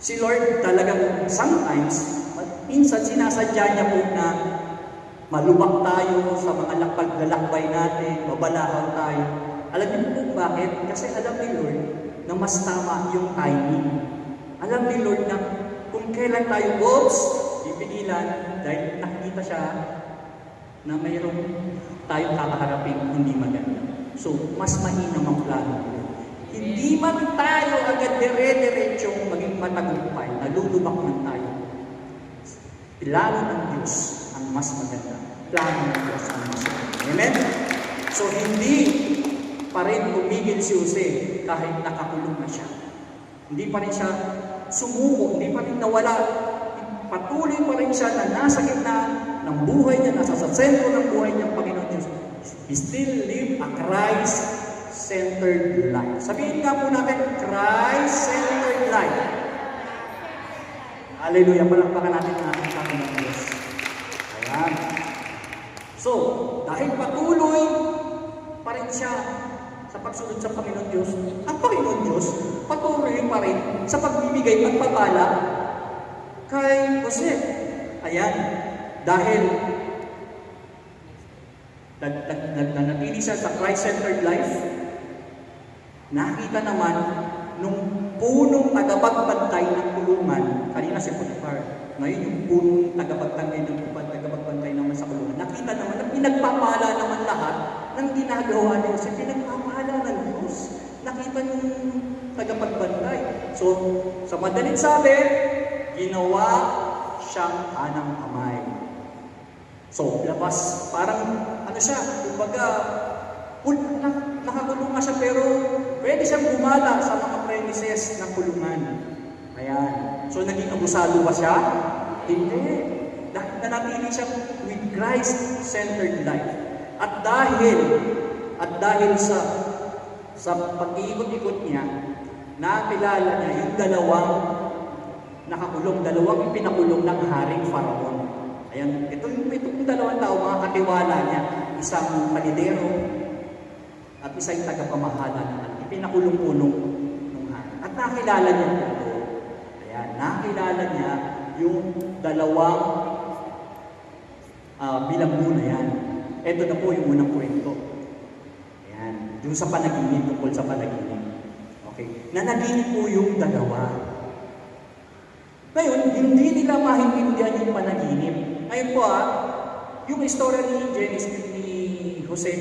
si Lord talagang sometimes, minsan sinasadya niya po na malubak tayo sa mga paglalakbay natin, mabalahaw tayo. Alam niyo po bakit? Kasi alam ni Lord na mas tama yung timing. Alam ni Lord na kung kailan tayo, pipigilan dahil nakikita siya na mayroong tayong kakaharapin hindi maganda. So, mas mainam ang plano. Hindi man tayo agad dire-diretsong maging matagumpay, nalulubak man tayo. Plano ng Diyos ang mas maganda. Plano ng Diyos ang mas maganda. Amen? So, hindi pa rin umigil si Jose kahit nakakulong na siya. Hindi pa rin siya sumuko, hindi pa rin nawala. Patuloy pa rin siya na nasa gitna ng buhay niya, nasa sa sentro ng buhay niya, Panginoon Diyos. He still live a Christ-centered life. Sabihin nga po natin, Christ-centered life. Hallelujah, palakpakan natin ang ating Panginoon Diyos. Ayan. So, dahil patuloy pa rin siya sa pagsunod sa Panginoon Diyos, ang Panginoon Diyos patuloy pa rin sa pagbibigay at pagpala kay Jose. Ayan. Dahil nanatili siya sa Christ-centered life, nakita naman nung punong tagapagbantay ng kulungan, kanina si Potiphar, ngayon yung punong tagapagbantay naman sa kulungan, nakita naman na pinagpapala naman lahat ng ginagawa ni Jose, pinagpapala ng Diyos. Nakita yung tagapagbantay. So, sa madalit sabi, ginawa siyang kanang kamay. So, labas, parang, ano siya, kumbaga, nakakulong nga siya, pero pwede siyang gumala sa mga premises ng kulungan. Ayan. So, naging abusado ba siya? Hindi. Dahil nanatili siya with Christ-centered life. At dahil sa pag-iikot-ikot niya, nakilala niya yung dalawang ipinakulong ng Haring Faraon. Ayan, itong dalawang tao, mga katiwala niya, isang palidero at isang tagapamahala naman. Ipinakulong-kulong nung hari. At nakilala niya ito. Ayan, nakilala niya yung dalawang bilanggo na yan. Ito na po yung unang kwento. Ayan, yung sa panaginip, tungkol sa panaginip. Okay, nanaginip po yung dalawa. Ngayon, hindi nila maintindihan yung panaginip. Ngayon po yung istorya ni Genesis ni Jose,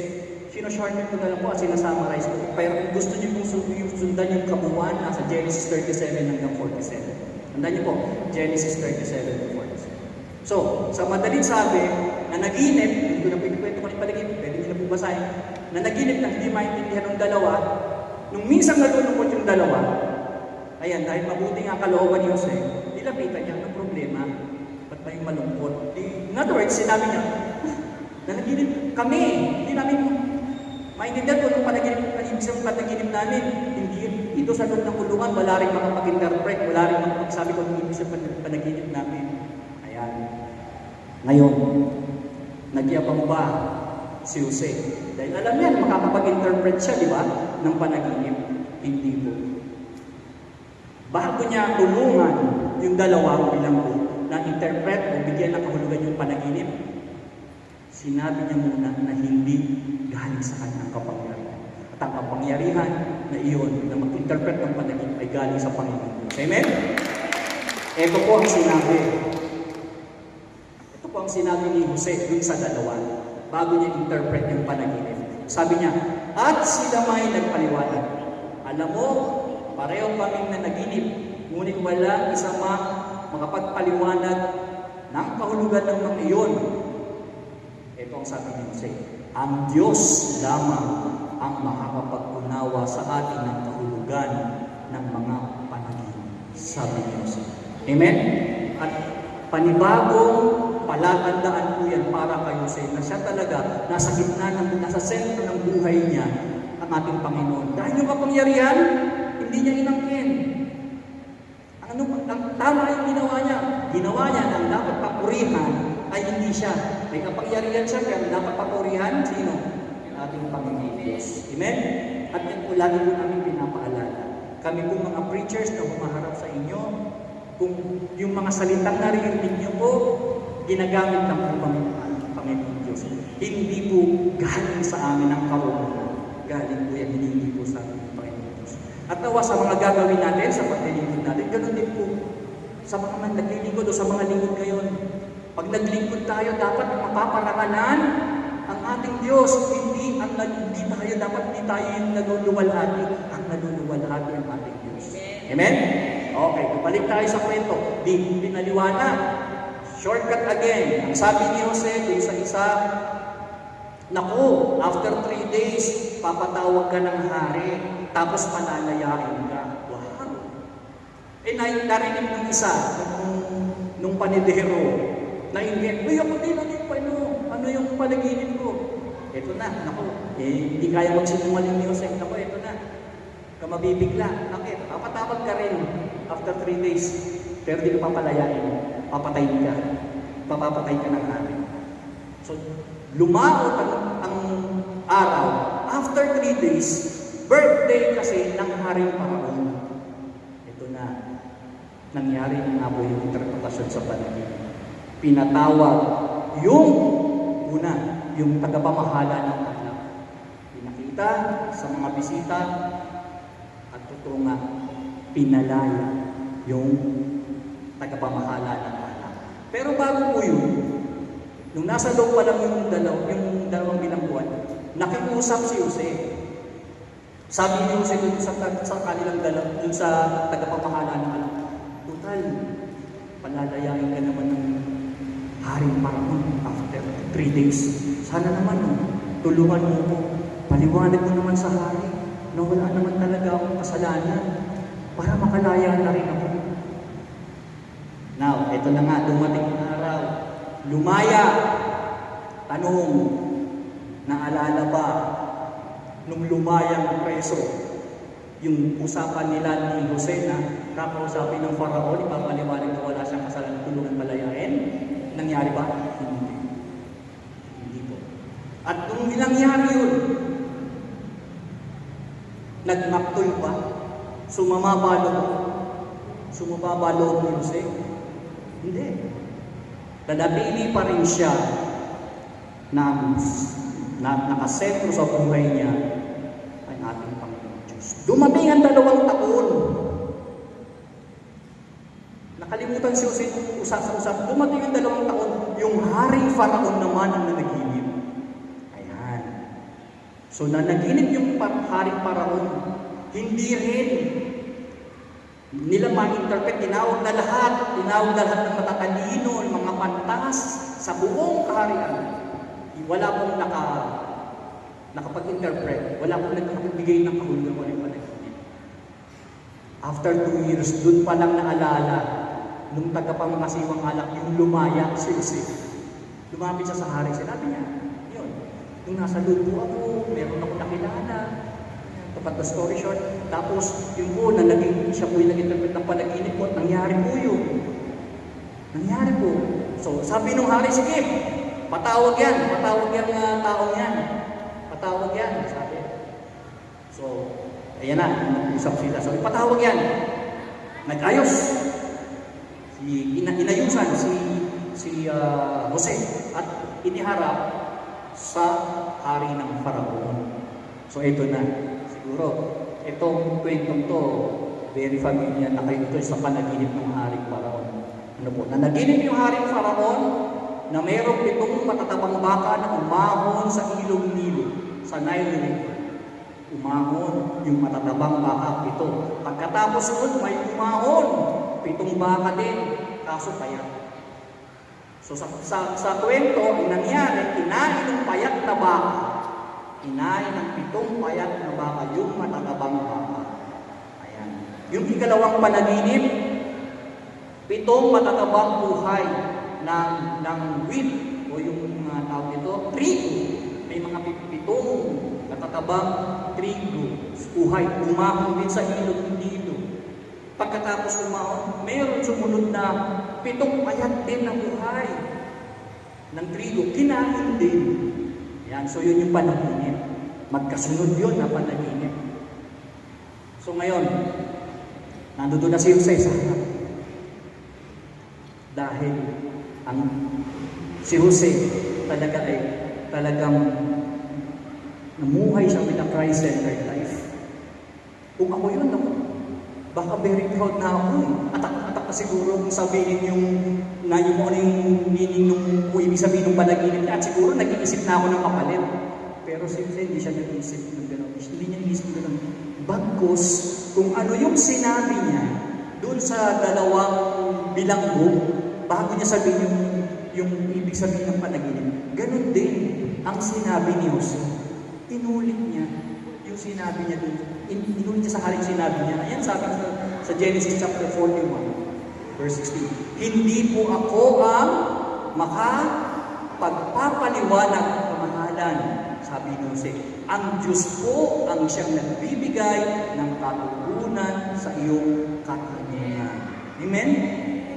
sino-shorten ko na lang po at sinasummarize ko. Pero kung gusto niyo pong sundan yung kabuuan, nasa Genesis 37 hanggang 47. Tandaan niyo po, Genesis 37 to 47. So, sa madaling sabi, na naginip, hindi ko na pinikwento ko ng panaginip, pwede niyo na po basahin, na naginip na hindi maintindihan ng dalawa, nung minsan nalulungkot yung dalawa, ayan, dahil mabuti nga kalooban ni Jose, nilapitan niya ng problema, ba't ba yung malungkot? In other words, sinabi niya, na naginip kami, hindi namin maintindihan ko nung isang panaginip namin, hindi ito sa loob ng kulungan, wala rin makapag-interpret, wala rin makapagsabi kung hindi sa panaginip namin. Ayan. Ngayon, nagyabang ba si Jose? Dahil alam niya, makakapag-interpret siya, di ba, ng panaginip. Hindi po. Bago niya tulungan yung dalawang bilanggo na interpret o bigyan ng kahulugan yung panaginip, sinabi niya muna na hindi galing sa kanyang kapangyarihan. At ang kapangyarihan na iyon na mag-interpret ng panaginip ay galing sa Panginoon. Amen? Ito po ang sinabi. Ito po ang sinabi ni Jose dun sa dalawa bago niya interpret yung panaginip. Sabi niya, at sila may nagpaliwanag. Alam mo, pareho kaming na naginip, ngunit wala isa mang makapagpaliwanag ng kahulugan ng mga iyon. Ito ang sabi ni Jose, ang Diyos lamang ang makakapag-unawa sa atin ng kahulugan ng mga panaginip. Sabi ni Jose. Amen? At panibagong palatandaan po yan para kay Jose na siya talaga nasa gitna, nasa sentro ng buhay niya ang ating Panginoon. Dahil yung kapangyarihan, hindi niya inangkin. Ang tama yung ginawa niya. Ginawa niya na ang dapat papurihan ay hindi siya. May kapangyarihan siya, kaya dapat papurihan, sino? Yung ating Panginoon Diyos. Amen? At yan po lagi po namin pinapaalala. Kami po mga preachers na humaharap sa inyo, kung yung mga salitang naririnig niyo po, ginagamit ng Panginoon Diyos. Hindi po galing sa amin ang karunungan. Galing po yan, hindi po sa amin. At nawa sa mga gagawin natin, sa paglilingkod natin, ganoon din po sa mga naglilingkod o sa mga lingkod ngayon. Pag naglingkod tayo, dapat mapaparangalan ang ating Diyos. Hindi tayo yung naluluwalhati. Ang naluluwalhati ang ating Diyos. Amen? Okay, balik tayo sa kwento. Di pinaliwanag. Shortcut again. Ang sabi ni Jose, yung sa isa, naku, after 3 days, papatawag ka ng hari, tapos pananayain ka. Wow! Narinig ng isa, nung panidero, na hindi, ako din, ano yung panaginip ko? Ito na, naku, hindi kaya magsinungaling ni Jose, naku, ito na, kamabibigla. Bakit? Papatawag ka rin after 3 days, pero di ka papalayain, papatayin ka. Papapatay ka ng hari. So, lumaot ang araw. After 3 days, birthday kasi ng Haring Paraon. Ito na, nangyari na po yung interpretasyon sa panaginip. Pinatawag yung yung tagapamahala ng anak. Pinakita sa mga bisita at totoo nga, pinalaya yung tagapamahala ng anak. Pero bago po yun, nung nasa loob pa lang yung dalawang bilangguan, nakiusap si Jose. Sabi ni Jose dun sa kanilang dun sa tagapamahala ng anak, total, palalayain ka naman ng Haring Paraon after 3 days. Sana naman, tulungan mo ko. Paliwanag mo naman sa hari na wala naman talaga akong kasalanan para makalaya na rin ako. Now, ito na nga, dumating na araw. Lumaya. Tanong, naalala ba nung lumayang preso, yung usapan nila ni Jose na kakausapin ng Faraon, ipapaliwanag na wala siyang kasalanan, tulungan palayain? Nangyari ba? Hindi. Hindi po. At nung nangyari yun, nagmaktoy ba? Sumama ba loob ni Jose? Hindi. Nanatili pa rin siya na nakasentro sa buhay niya ang ating Panginoon Diyos. Dumating ang 2 taon. Nakalimutan si Jose kung usap-usap. Dumating ang 2 taon. Yung Haring Faraon naman ang nanaginip. Ayan. So, nanaginip yung Haring Faraon. Hindi rin nila ma-interpret. Tinawag na lahat ng matatalino, mga pantas sa buong kaharian. Wala pong nakapag-interpret. Wala pong nagkakapagbigay ng kahulugan kung ano yung panaginip. After 2 years, dun pa lang naalala nung tagapangasiwang alak yung lumaya si Jose. Lumapit siya sa hari. Sinabi niya, yun, nung nasa lupo ako, meron ako nakilala. Tapat na story short. Tapos, yung po, siya po yung nag-interpret ng panaginip ko, nangyari po yun. Nangyari po. So, sabi nung hari, sige, patawag yan taong yan. Patawag yan, sabi. So, ayan na, nag-usap sila. So, ipatawag yan. Nag-ayos. Inayusan si Jose at iniharap sa hari ng Faraon. So, ito na. Siguro, itong kwentong to, very familiar na kayo ito sa panaginip ng haring Faraon. Ano po? Nanaginip yung haring Faraon na mayroong 7 matatabang baka na umahon sa ilog Nilo, sa Nile River. Umahon yung matatabang baka 7. Pagkatapos nun, may umahon 7 baka din, kaso payat. So sa kwento, ang nangyari, kinain ng payat na baka. Kinain ng 7 payat na baka yung matatabang baka. Ayan. Yung ikalawang panaginip, 7 matatabang buhay ng wheat o yung tawag nito, trigo. May mga 7 matatabang trigo. Buhay, umahon din sa ilog ng Nilo. Pagkatapos umahon, mayroon sumunod na 7 payat din na buhay ng trigo. Kinain din. Yan, so yun yung panaginip. Magkasunod yun na panaginip. So ngayon, nandoon na si Jose sa harap. Dahil si Jose talagang namuhay siya with a Christ-centered life. Kung ako yun, baka very proud na ako eh. Atak na siguro kung sabihin yung meaning nung ibig sabihin ng panaginip niya. At siguro nag-iisip na ako ng kapalit. Pero si Jose, hindi siya nag-iisip ng gano'n. Hindi niya nag-iisip ng gano'n. Bagkus, kung ano yung sinabi niya doon sa 2 bilanggo, bago niya sabihin yung ibig sabihin ng panaginip, ganun din ang sinabi ni Jose. Inulit niya yung sinabi niya doon. Inulit niya sa haring sinabi niya. Ayan, sabi sa Genesis chapter 41, verse 16. Hindi po ako ang makapagpapaliwanag ng kamahalan, sabi ni Jose. Ang Diyos po ang siyang nagbibigay ng katugunan sa iyong katanungan. Amen?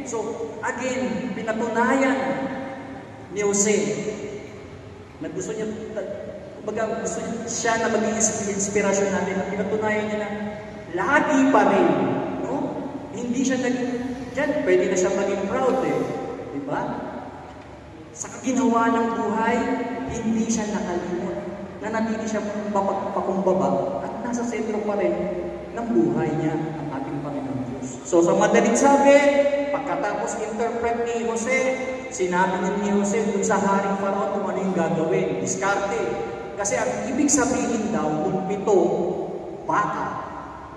So, again, pinatunayan ni Jose na gusto niya siya na maging inspirasyon natin at pinatunayan niya na lagi pa rin, no? Hindi siya dyan, pwede na siya maging proud eh. Diba? Sa ginawa ng buhay, hindi siya nakalimot. Nanatili siya pakumbaba at nasa sentro pa rin ng buhay niya ang ating Panginoon Diyos. So sa madaling sabi, pagkatapos interpret ni Jose, sinabi ni Jose dun sa haring Faraon kung ano yung gagawin. Diskarte. Kasi ang ibig sabihin daw, kung 7 baka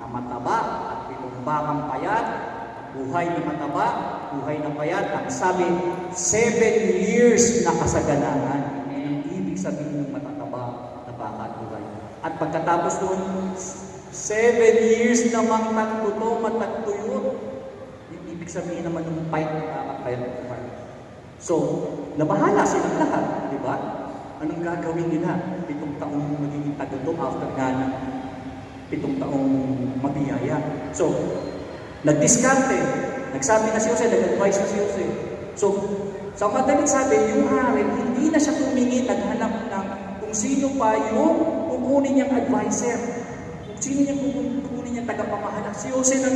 na mataba at 7 bakang payat, buhay na mataba, buhay na payat, ang sabi, 7 years na kasaganahan. Yan ang ibig sabihin ng matataba na baka at buhay. At pagkatapos doon, 7 years namang matagtuyot. Yung ibig sabihin naman ng payat at payat. So, nabahala silang lahat, di ba? Anong gagawin nila? 7 taong magiging tagutom after Ghana. 7 taong mabiyaya. So, nagdiskarte. Nagsabi na si Jose, nag-advise na si Jose. So, Sa madalit sabi, yung hari, hindi na siya tumingin, naghanap ng kung sino pa yung kukunin niyang advisor. Kung sino niyang kukunin niyang tagapamahala. Si Jose na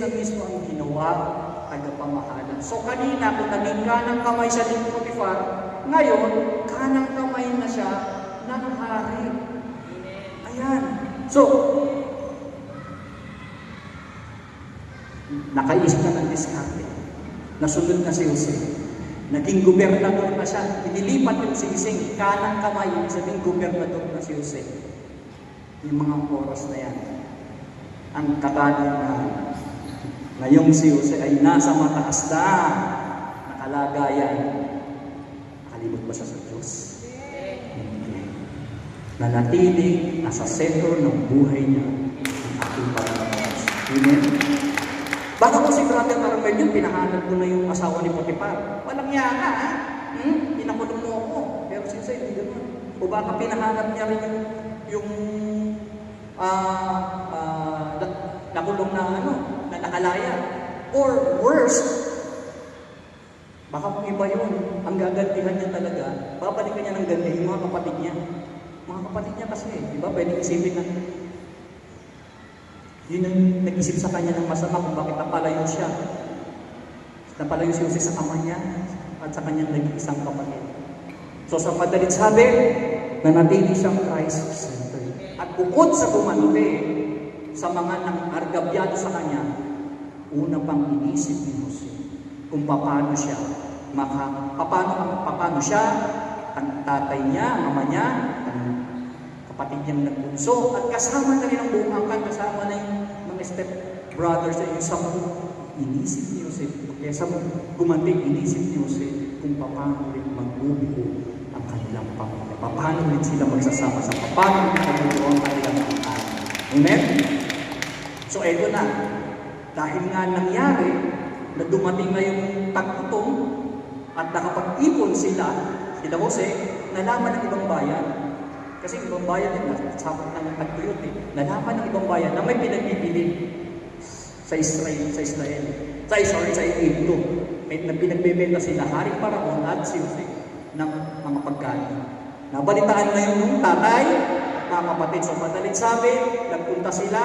mismo ang ginawa tagapamahala. So kanina, kung naging kanang kamay siya ni Potiphar, ngayon, kanang kamay na siya ng hari. Ayan. So, nakaisip na ng diskarte. Nasunod na si Jose. Naging gobernador na siya. Inilipat yung singsing, kanang kamay, yung sabing gobernador na si Jose. Yung mga oras na yan. Ang katanin na ngayong si Jose ay nasa mataas na nakalagayan. Nakalimot ba siya sa Diyos? Hindi. Nanatili, nasa sentro ng buhay niya ang ating Panginoon. Amen? Baka kung si Brother Carmel yun, pinahanap ko na yung asawa ni Potiphar. Walang yaka, ha? Pinakulong mo ako. Pero siya hindi gano'n. O baka pinahanap niya rin yung nakulong na na nakalaya. Or worse, baka kung iba yun, ang gagantihan niya talaga, babalikan niya ng ganti yung mga kapatid niya. Mga kapatid niya kasi, di ba, pwedeng isipin na yun ang nag-isip sa kanya ng masama kung bakit napalayo siya. Napalayo si Jose sa ama niya at sa kanyang nag-iisang kapatid. So sa madalit sabi, nanatili siyang Christ-centered. At bukod sa gumanti sa mga nang-argabyado sa kanya, una pang inisip ni Jose kung paano siya, paano siya, ang tatay niya, ang ama niya, ang kapatid niyang nagbunso, at kasama na rin ang buong angkan, kasama na yung mga step brothers sa yung sampu. Inisip ni Jose, kaya sa gumanti, inisip ni Jose kung paano rin magbubuo ang kanilang pamilya. Paano rin sila magsasama sa paano rin magbubuo ang kanilang angkan. Amen? So, eto na. Dahil nga nangyari na dumating na yung tagtutong at nakapag-ipon sila Jose, nalaman ng ibang bayan. Kasi ibang bayan din, sabot ng tagtuyot nalaman ng ibang bayan na may pinagbibili sa Egypto. May pinagbebenta sila, Haring Paraon at si Jose ng mga pagkain. Nabalitaan na yun ng tatay at mga kapatid. So madaling sabi, nagpunta sila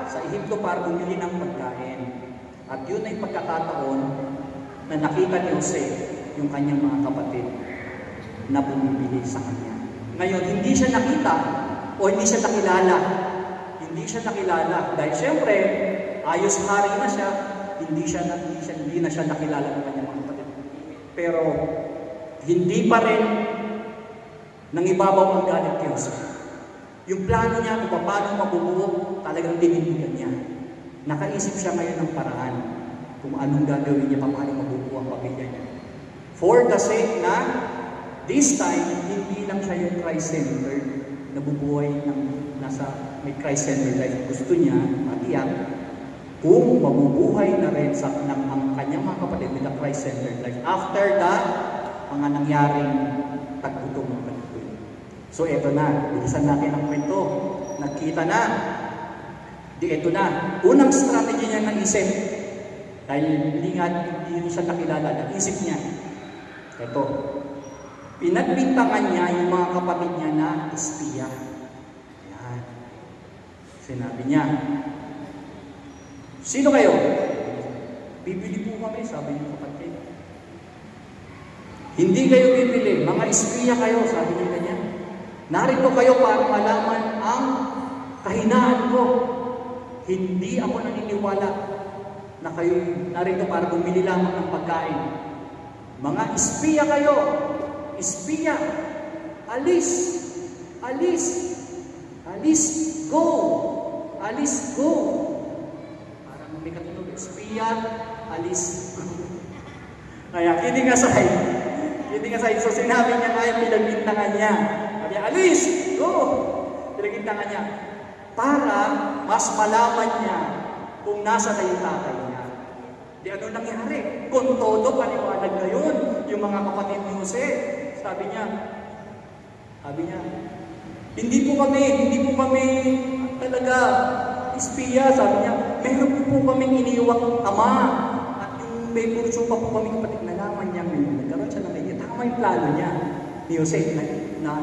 sa Egypto para bumili ng pagkain. At yun ay pagkakataon na nakita ni Jose yung kanyang mga kapatid na bumibili sa kanya. Ngayon, hindi siya nakita o hindi siya nakilala. Hindi siya nakilala. Dahil siyempre, ayos hari na siya, hindi na siya nakilala ng kanyang mga kapatid. Pero, hindi pa rin nangibabaw ang galit ni Jose. Yung plano niya kung paano mabubuo, talagang tinindigan niya. Nakaisip siya ngayon ng paraan kung anong gagawin niya, paano mabubuo ang pamilya niya. For the sake na this time, hindi lang siya yung Christ-centered, nabubuhay ng may Christ-centered life. Gusto niya, matiyak, kung mabubuhay na rin ang kanyang mga kapatid with a Christ-centered life. After that, mga nangyaring tagutong ng panituloy. So, eto na. Bilisan natin ang kwento. Nagkita na. Eto na. Unang strategy niya naisip, dahil hindi siya nakilala, naisip niya. Eto. Pinagbintangan niya yung mga kapatid niya na espiya. Yan. Sinabi niya, sino kayo? Bibili po kami, sabi ng kapatid. Hindi kayo bibili, mga espiya kayo, sabi niya ganyan. Narito kayo para malaman ang kahinaan ko. Hindi ako naniniwala na kayo narito para bumili lamang ng pagkain. Mga espiya kayo. Espiya, alis, alis, alis, go, alis, go. Parang may katunog, espiya, alis, go. Kaya, kidding aside. So, sinabi niya nga yung pinagbintangan niya. Sabi niya, alis, go. Pinagbintangan niya. Para mas malaman niya kung nasa na yung tatay niya. Di ano nangyari? Kung todo paniwanag na yun, yung mga kapatid ni Jose, sabi niya, hindi po kami talaga espiya, sabi niya, meron po kaming iniwang ama, at yung nung may kurso pa po kami kapatid, nalaman niya ngayon, nagkaroon siya ng idea. Tama yung plano niya ni Jose na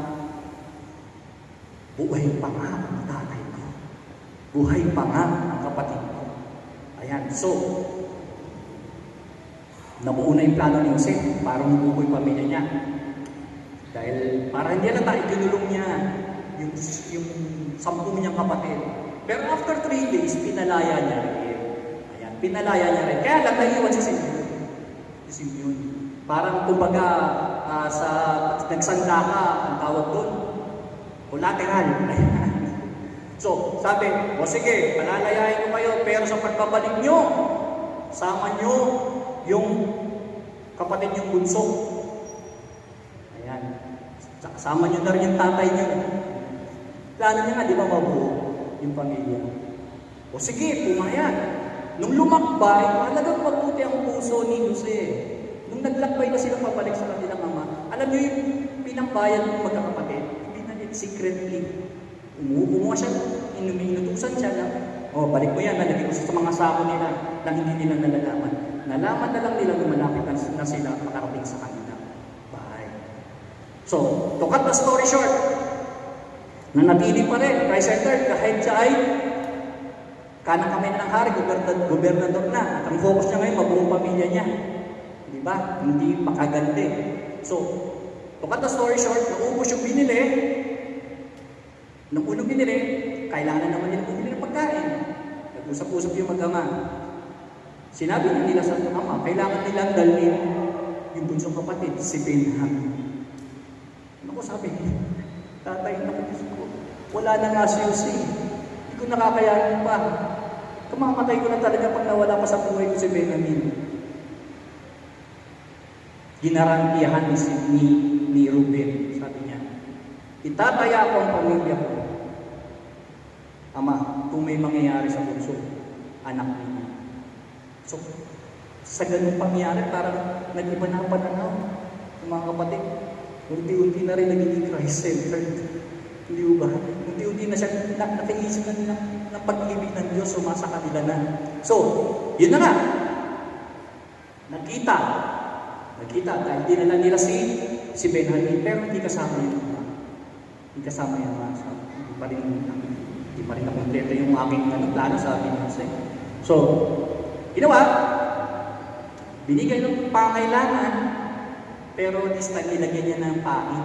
buhay pa nga ang tatay ko. Buhay pa nga ang kapatid ko. Ayan, so, nabuo na yung plano ni Jose para mabuo yung pamilya niya. Dahil para hindi na tayo kinulong niya yung 10 niyang kapatid. Pero after 3 days, pinalaya niya rin. Ayan, pinalaya niya rin. Kaya lang naiwan si Simeon. Si Simeon. Parang kumbaga sa nagsanda ka, ang tawag doon, collateral. Ayan. So, sabi, o sige, palalayain ko kayo, pero sa pagbabalik nyo, sama nyo yung kapatid yung bunso. Ayan. Sama nyo na rin yung tatay nyo. Plano niya nga, di ba mabuo yung pamilya? O sige, pumayag. Nung lumakbay, talagang mabuti ang puso ni Jose. Nung naglakbay na sila pabalik sa kanilang ama, alam niyo yung pinambayan ng magkakapatid, pinalit secretly. Umuha siya, inutusan siya na, balik mo yan, nalagay ko sa mga sako nila na hindi nila nalalaman. Nalaman na lang nila na malapit na sila makarating sa kanila bahay. So, to cut the story short, nanatili pa rin, president, kahit siya ay kanang kamay na ng hari, gobernador na. Ang focus niya ngayon, mabuong pamilya niya. Di ba? Hindi makaganda. So, to cut the story short, naubos yung binili. Nung unang binili, kailangan naman nila bumili ng pagkain. Nag-usap-usap yung mag-ama. Sinabi nila sa ama, kailangan nilang dalhin yung bunsong kapatid, si Benjamin. Ano ko sabi? Tatay, naku, ko. Wala na nga si Jose. Hindi ko nakakayanin pa. Kamamatay ko na talaga pag nawala pa sa buhay ko si Benjamin. Ginarantiyahan ni Ruben, sabi niya. Itataya ko ang pamilya ko. Ama, kung may mangyayari sa bunso, anak niya. So, sa ganung pangyayari, parang nag-iba na ang pananaw ng mga kapatid. Unti-unti na rin naging Christ-centered. Hindi ba? Unti-unti na siya nakiisip na nila ng pag-ibig ng Diyos sumasa kanila na. So, yun na nga. Nakita dahil dinala nila si Benjamin, pero hindi kasama yung ama. Hindi kasama yung ama. So, hindi pa rin nakompleto yung aking plano, sabi niya. So, ginawa, binigay ng pangailangan, pero this time nilagyan niya ng pain,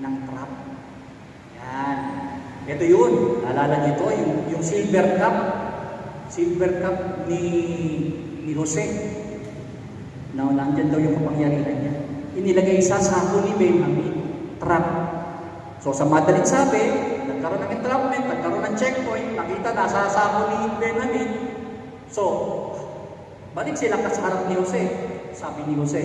ng trap. Yan. Ito yun. Naalala niyo ito, yung silver cup ni Jose. Now, nandyan daw yung kapangyarihan niya. Inilagay sa sako ni Benjamin, trap. So, sa madaling sabi, nagkaroon ng entrapment, nagkaroon ng checkpoint, nakita nasa sako ni Benjamin. So, balik sila sa harap ni Jose. Sabi ni Jose,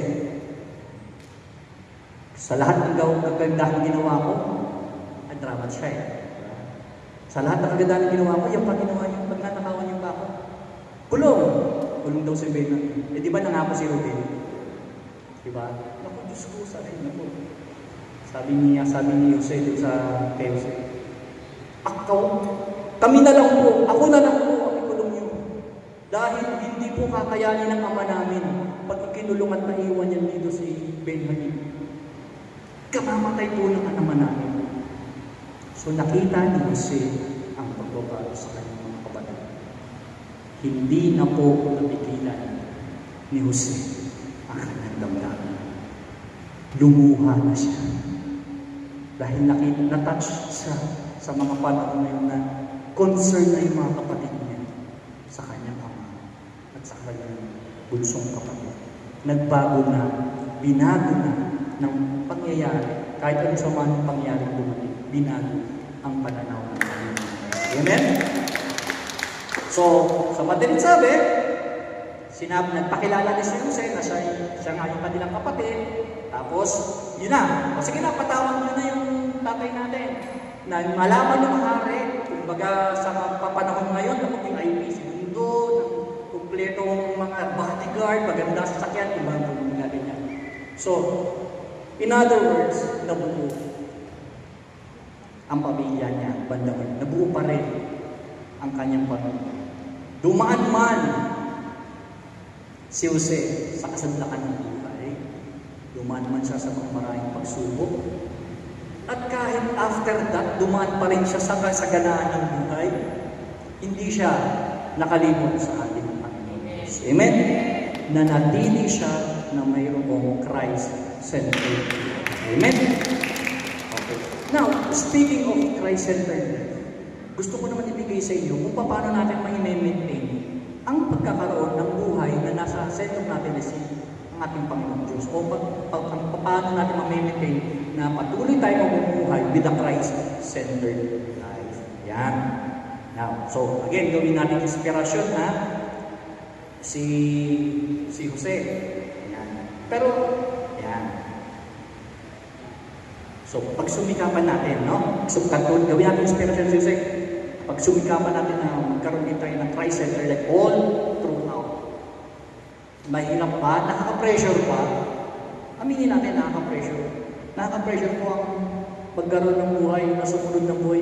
sa lahat ng kagandahan ginawa ko, ang dramat siya eh. Sa lahat ng kagandahan ginawa ko, yung pag-ginawa niyo, pag-nanakawan niyo ba ako? Kulong daw si Benjamin. Eh di ba nangako si Ruben? Di ba? Naku, Diyos ko, sabi ni Jose doon sa Jose. Kami na lang po, ako na lang po ang ikulong niyo. Dahil hindi po kakayanin ng ama namin pag ikinulong at naiwan niya dito si Benjamin. Kamamatay po ng naman namin. So nakita ni Jose ang pagbabago sa kanyang mga kapatid. Hindi na po napigilan ni Jose ang kanyang damdamin. Lumuha na siya. Dahil na-touch siya sa mga panahon na yun na concern na yung mga kapatid niya sa kanyang ama at sa kanyang bunsong kapatid. Nagbago na, binago na ng pangyayari, kahit ano sa mga pangyayari dumating, binago ang pananaw ng Panginoon. Amen? So, sa madaling sabi, nagpakilala ni si Jose na siya nga yung kanilang kapatid, tapos, yun na. O sige na, patawag nyo na yung tatay natin. Na malaman yung hari, kumbaga sa papanahon ngayon, na mag-IP, segundo, ng kumpletong mga bodyguard, maganda sa sakyan, iba ang mga ganyan. So, in other words, nabuo ang pamilya niya, bandang nabuo pa rin ang kanyang pamilya. Dumaan man Si Jose, sa kasadlakan ng buhay, dumaan man siya sa mga maraming pagsubok. At kahit after that, dumaan pa rin siya sa kasaganaan ng buhay, hindi siya nakalimot sa ating Panginoon Diyos. Amen? Nanatili siya na mayroong Christ-centered. Amen? Okay. Now, speaking of Christ-centered, gusto ko naman ibigay sa inyo kung paano natin ma-maintain ang pagkakaroon ng buhay na nasa sentro natin na ang ating Panginoon Diyos. O paano natin ma-maintain na patuloy tayo mabubuhay with a Christ-centered life. Yan. Now, so again, gawin natin inspirasyon ha. Si Jose. Yan. Pero, yan. So, pag sumikapan natin, no? So, gawin natin inspirasyon si Jose. Pag sumikapan natin na magkaroon din tayo ng Christ-centered like all throughout. Mahirap pa, nakaka-pressure pa. Aminin natin, nakaka-pressure. Nakaka-pressure po ang pagkaroon ng buhay, na sumunod ng buhay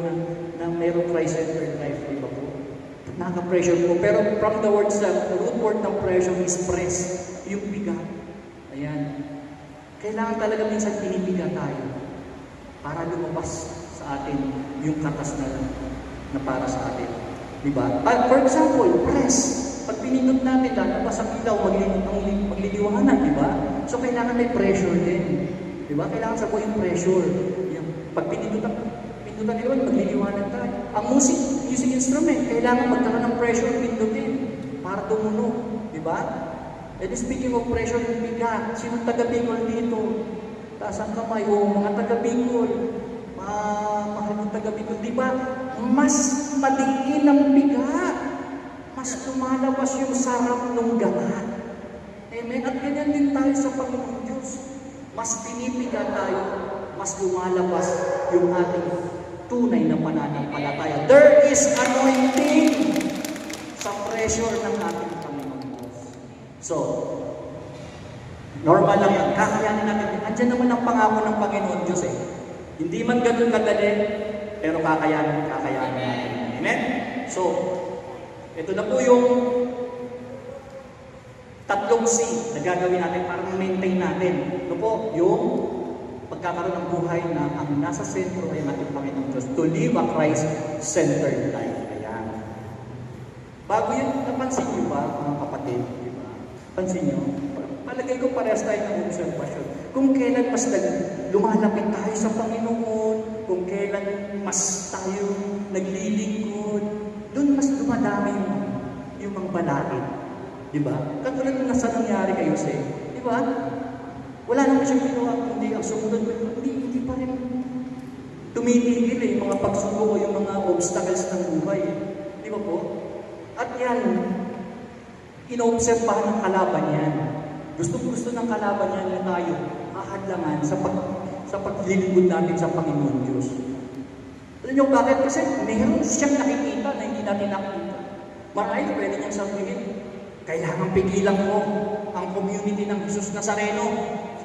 na mayroong Christ-centered life, di ba po? Nakaka-pressure po. Pero from the word itself, the root word ng pressure is press. Yung bigat. Ayan. Kailangan talaga minsan pinibigat tayo para lumabas sa atin yung katas na para sa atin. Diba? For example, press. Pag pinindot natin, lalabas ang ilaw, magliliwanag, diba? So, kailangan may pressure din. Diba? Kailangan sa buhay yung pressure. Pag pindutan nila, magliliwanag tayo. Ang music instrument, kailangan magkaroon ng pressure, pindutin para tumunog. Diba? And speaking of pressure, yung bigat, sinong taga-Bicol dito? Taas ang kamay, mga taga-Bicol. Mga taga-Bicol, diba? Mas madiin ang bigat. Mas lumalabas yung sarap ng ganan. Amen? At ganyan din tayo sa Panginoon Diyos. Mas pinipiga tayo, mas lumalabas yung ating tunay na pananampalataya. There is anointing sa pressure ng ating Panginoon Diyos. So, normal lang yan. Kakayanin natin. Andiyan naman ang pangako ng Panginoon Diyos eh. Hindi man ganun kadali, pero kakayanin natin. Amen? So, ito na po yung tatlong C na gagawin natin para ma-maintain natin. Ito po, yung pagkakaroon ng buhay na ang nasa sentro ay ating Panginoon Diyos. To live a Christ-centered life. Ayan. Bago yun, napansin niyo ba, mga kapatid? Diba? Pansin niyo? Palagay ko parehas tayo ng observasyon. Kung kailan mas lumalapit tayo sa Panginoon, kung kailan mas tayo naglilingkod, doon mas dumadami yung mga balakid. Diba? Katulad na nasa nangyari kayo sa diba? Wala naman siyang ginawa, kundi ang sumunod mo, hindi pa rin tumitigil yung mga pagsubok o yung mga obstacles ng buhay. Di ba po? At yan, inoobserbahan ng kalaban yan. Gusto ng kalaban yan na tayo ahadlangan sa paglilingkod natin sa Panginoon Diyos. Alam niyo bakit? Kasi meron siyang nakikita na hindi natin nakikita. Marahil pwede niyang sabihin, kailangan pigilan mo ang community ng Jesus Nazareno.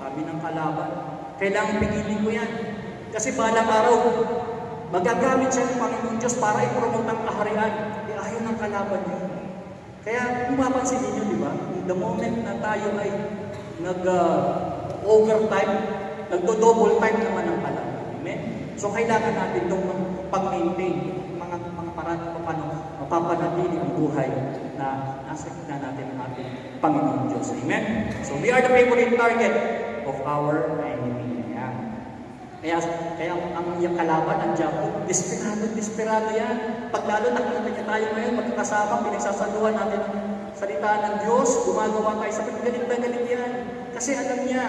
Sabi ng kalaban, kailangan pigilin ko yan. Kasi balang araw, magagamit siya ng Panginoon Diyos para i-promote ang kaharian. Ayaw ng kalaban yun. Kaya kung mapansin ninyo, di ba? The moment na tayo ay nag-overtime, nagdo-double time naman ang kalaban. Amen? So kailangan natin itong pag-maintain mga paraan kung paano mapapanatili ang buhay na nasa gitna natin ng ating Panginoon Diyos. Amen? So we are the favorite target of our enemy. Kaya ang iyang kalaban, ang diabo, desperado yan. Pag lalo nakita niya tayo ngayon, magkakasama, pinagsasaluhan natin ang salita ng Diyos, gumagawa tayo sa galit na galit yan. Kasi alam niya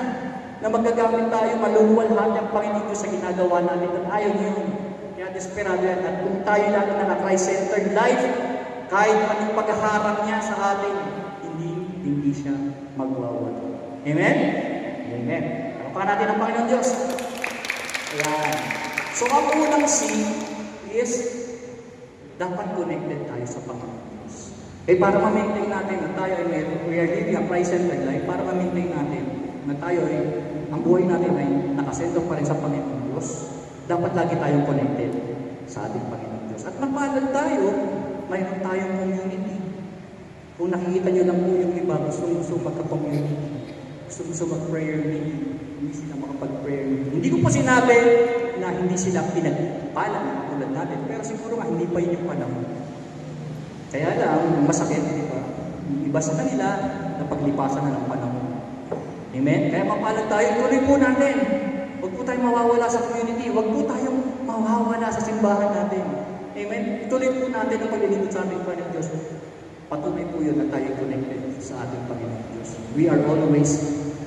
na magagamit tayo, maluluwalhati ang Panginoon Diyos sa ginagawa natin at ayaw niyo yun. Kaya desperado yan. At kung tayo lang na Christ-centered life, kahit anong paghaharap niya sa atin, hindi siya magwawala. Amen? Amen. Ano pa natin ang Panginoon Diyos? Ayan. So, ang unang C is dapat connected tayo sa Panginoon Diyos. Para ma-maintain natin na tayo ay we are living a Christ-centered life, para ma-maintain natin na tayo ay, ang buhay natin ay nakasentro pa rin sa Panginoon Diyos, dapat lagi tayong connected sa ating Panginoon Diyos. At mapalad tayo, mayroon tayong community. Kung nakikita nyo lang po yung iba, gusto magka-community, gusto mag-prayer meeting, hindi sila makapag-prayer meeting. Hindi ko po sinabi na hindi sila pinagpala na tulad natin, pero siguro nga hindi pa yun yung panahon. Kaya lang, masakit, di ba? Yung iba sa kanila, napaglipasan na ng panahon. Amen? Kaya mapalag tayo, tuloy po natin. Huwag po tayong mawawala sa community, huwag po tayong mawawala sa simbahan natin. Amen? Tuloy po natin ang paglilingkod sa ating Panginoon Diyos. Patuloy po yun na tayo connected sa ating Panginoon Diyos. We are always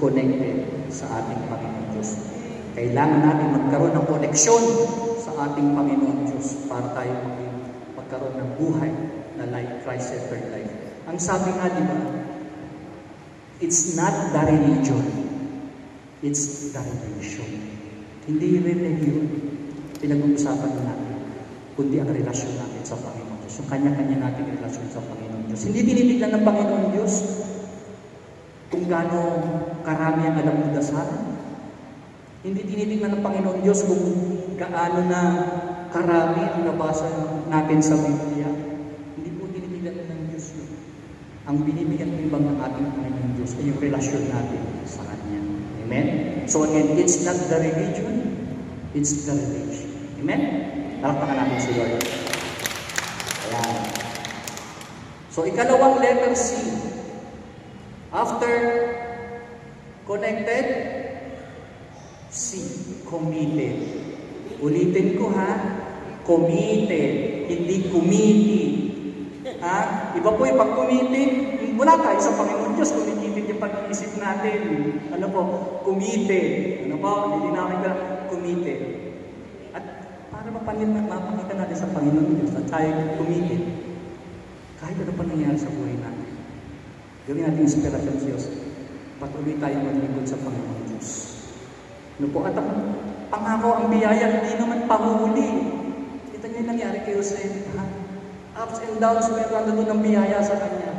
connected sa ating Panginoon Diyos. Kailangan natin magkaroon ng koneksyon sa ating Panginoon Diyos para tayo magkaroon ng buhay na life, Christ-centered life. Ang sabi nga, di ba, it's not the religion, it's the relation. Hindi religion pinag-uusapan natin, kundi ang relasyon natin sa Panginoon Diyos. Yung kanya-kanya natin relasyon sa Panginoon Diyos. Hindi tinitignan ng Panginoon Diyos kung gaano karami ang alam mo dasal. Hindi tinitignan ng Panginoon Diyos kung gaano na karami ang nabasa natin sa Biblia. Hindi po tinitignan ng Diyos yun. Ang binibigyan ng ng ating Panginoon Diyos ay yung relasyon natin sa Kanya. Amen? So again, it's not the religion, it's the relation. Amen? Palakpakan natin si Lord. Ayan. So ikalawang letter C. After connected, C. Committed. Ulitin ko ha, committed, hindi committee. Ha? Iba po yung pag-committed, wala tayo sa Panginoon Diyos, committed yung pag-iisip natin. Ano po? Committed. Ano po? Hindi namin ka committed. At para mapakita natin sa Panginoon Diyos at tayo committed, kahit ano pa nangyari sa buhay natin, gawin natin inspirasyon sa Diyos, patuloy tayo maglingkod sa Panginoon Diyos. Ano po? At ang pangako, ang biyaya, hindi naman pahuhuli. Kita niyo yung nangyari kay Jose. Ups and downs, meron doon ng biyaya sa Kanya.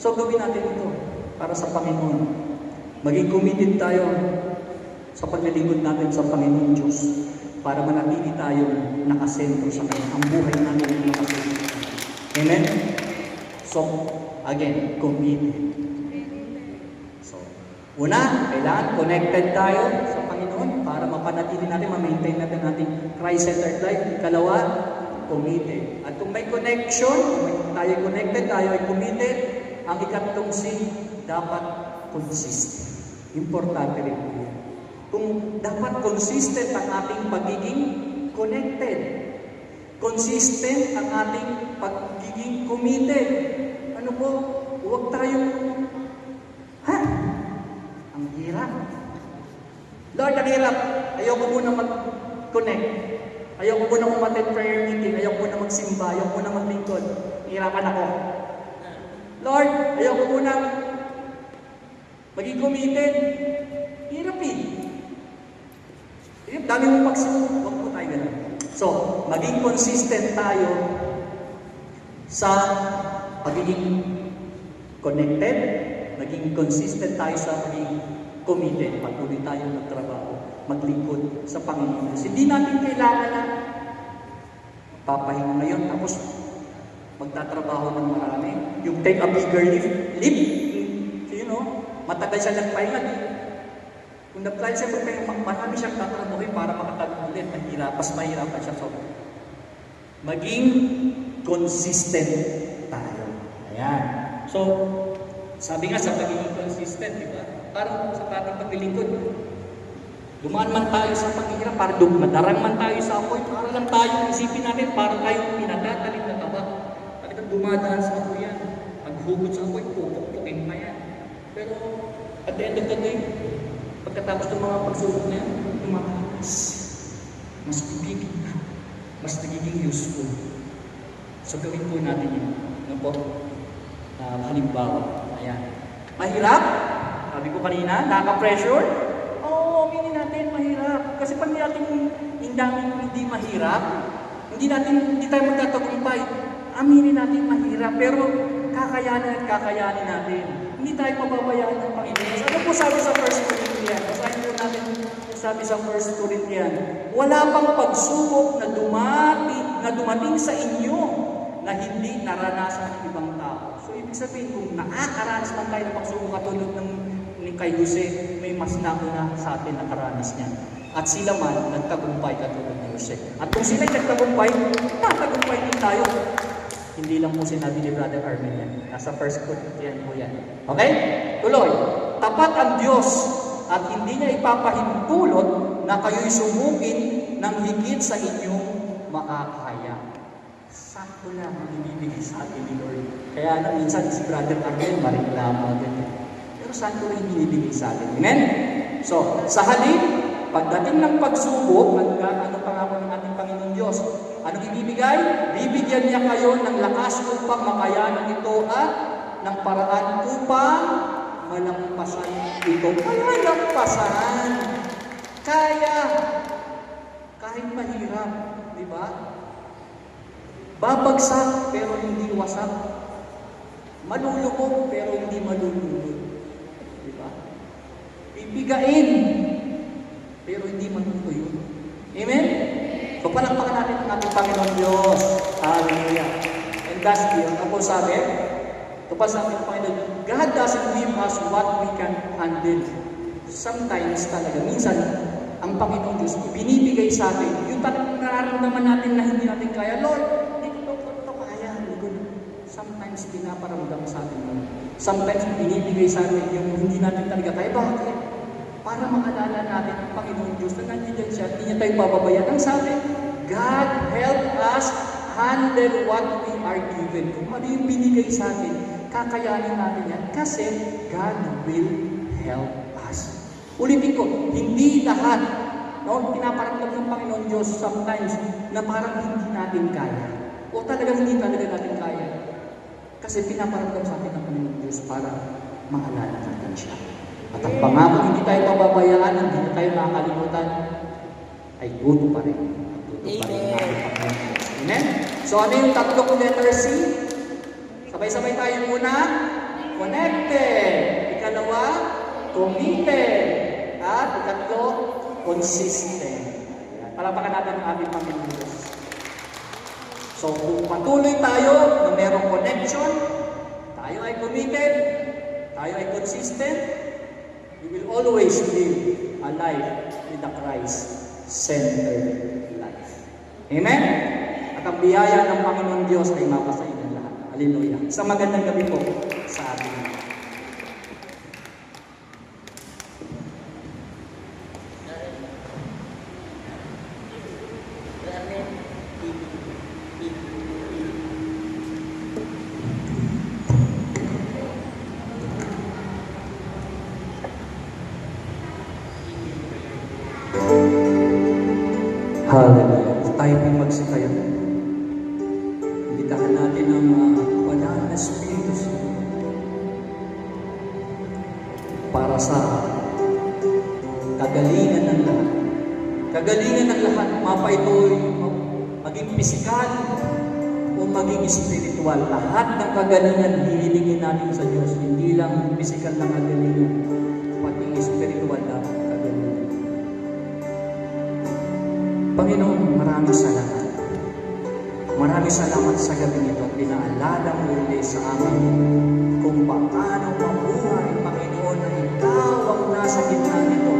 So gawin natin ito para sa Panginoon. Maging committed tayo sa paglilingkod natin sa Panginoon Diyos para manatili tayong nakasentro sa Kanya. Ang buhay natin ay nakasentro. Amen? So, again, committed. So, una, kailangan connected tayo sa Panginoon para mapanatili natin, ma-maintain natin ating Christ-centered life. Ikalawa, committed. At kung may connection, kung tayo connected, tayo ay committed, ang ikatlong C, dapat consistent. Importante rin po yan. Kung dapat consistent ang ating pagiging connected, consistent ang ating pagiging committed. Ano po? Huwag tayong, ang hirap. Lord, ang hirap. Ayoko muna mag-connect. Ayoko muna umattend prayer meeting. Ayoko muna magsimba. Ayoko muna maglingkod. Hirapan ako. Lord, ayoko muna maging committed. Hirap eh. Dami mong pagsubok. Huwag po tayo ganun. So, maging consistent tayo sa pagiging connected, maging consistent tayo sa pagiging committed. Patuloy tayo magtrabaho, maglingkod sa Panginoon. Hindi natin kailangan na papahinga ngayon tapos magtatrabaho ng marami. Yung take a bigger leap, you know, matagal siya nagpahinga. Kung nag-plan siya magpahinga, marami siyang tatrabahin para makatagal ulit. Mas mahirapan siya. So, maging consistent tayo. Ayan. So, sabi nga sa pagiging consistent, di ba? Parang sa ating paglilingkod, dumaan man tayo sa paghihirap, para madarang man tayo sa apoy, para lang tayo, isipin natin, para tayo pinatatalim na taba. Talagang dumadaan sa apoy yan. Paghugot sa apoy, pupukpukin pa yan. Pero, at the end of the day, pagkatapos ng mga pagsubok na yan, lumalakas. Mas bibigin na. Mas nagiging useful. So, gawin po natin yun. Ano po? Halimbawa. Ayan. Mahirap? Sabi ko kanina, nakaka-pressure? Oo, aminin natin, mahirap. Kasi pag hindi mahirap, hindi tayo magtatagumpay. Aminin natin, mahirap. Pero kakayanin natin. Hindi tayo pababayaan ng Panginoon. Ano po sabi sa 1 Corinthians? Basahin po natin sabi sa 1 Corinthians. Wala pang pagsubok na dumating sa inyo na hindi naranasan ng ibang tao. So, ibig sabihin, kung nakakaranas man tayo ng pagsubok katulad ni kay Jose, may mas nauna sa atin nakaranas niya. At sila man, nagtagumpay katulad ni Jose. At kung sila'y nagtagumpay, tatagumpay din tayo. Hindi lang po sinabi ni Brother Armin yan. Nasa 1 Corinthians po yan. Okay? Tuloy. Tapat ang Diyos at hindi niya ipapahintulot na kayo'y sumukin ng higit sa inyong makakaya. Sakto lang ang ibibigay sa atin ni Lord. Kaya na minsan si Brother Armin, mariklamo ganyan. Pero sakto lang ibibigay sa atin. Amen? So, sa halip, pagdating ng pagsubok, ano pangako ng ating Panginoon Diyos? Anong ibibigay? Bibigyan niya kayo ng lakas upang makayanan ito at ng paraan upang malampasan ito. Malampasan! Kaya! Kahit mahirap, di ba? Babagsak pero hindi wasak. Malulubog pero hindi malulubog. Di ba? Bibigain pero hindi manutuyo. Amen? So, palakpakan natin ang ating Panginoon Diyos. Hallelujah. And lastly, ang po sabi, ito pa sa ating Panginoon, God doesn't give us what we can handle. Sometimes talaga, minsan, ang Panginoon Diyos, ibinibigay sa atin, yung talagang nararamdaman natin na hindi natin kaya, Lord, hindi ko ito kaya. Sometimes, pinaparamdam sa atin. Sometimes, binibigay sa atin yung hindi natin talaga kaya. Bakit? Para maalala natin ang Panginoon Diyos na nandiyan siya, hindi niya tayo pababayaan. Ang sabi, God help us handle what we are given. Kung ano yung binigay sa atin, kakayanin natin yan kasi God will help us. Ulitin ko, hindi lahat, no, pinaparamdam ng Panginoon Diyos sometimes na parang hindi natin kaya. O talagang hindi talaga natin kaya. Kasi pinaparamdam sa atin ng Panginoon Diyos para maalala natin siya. At ang pangako hindi tayo pababayaan, hindi na tayo makakalimutan, ay tuto pa rin. Tuto pa rin ang ating Panginoon. Amen? So ano yung tatlong letter C? Sabay-sabay tayo muna. Connected. Ikalawa, committed. At ikatlo, consistent. Palapakan natin ang ating Panginoon Diyos. So kung patuloy tayo na merong connection, tayo ay committed, tayo ay consistent, we will always live a life with a Christ-centered life. Amen? At ang biyaya ng Panginoon Diyos ay mapasa inyo lahat. Hallelujah. Isang magandang gabi po sa atin. Hallelujah. Tayo pong magsikayo. Imbitahan natin ang banal na Espiritu Santo para sa kagalingan ng lahat. Kagalingan ng lahat, mapa ito'y maging pisikal o maging espiritual. Lahat ng kagalingan hihilingin natin sa Diyos. Hindi lang pisikal na kagalingan, pati espiritual na kagalingan. Panginoon, maraming salamat. Maraming salamat sa gabi nito. Pinaalala mo ulit sa amin kung paano mabuhay, Panginoon, na Ikaw ang nasa gitna nito.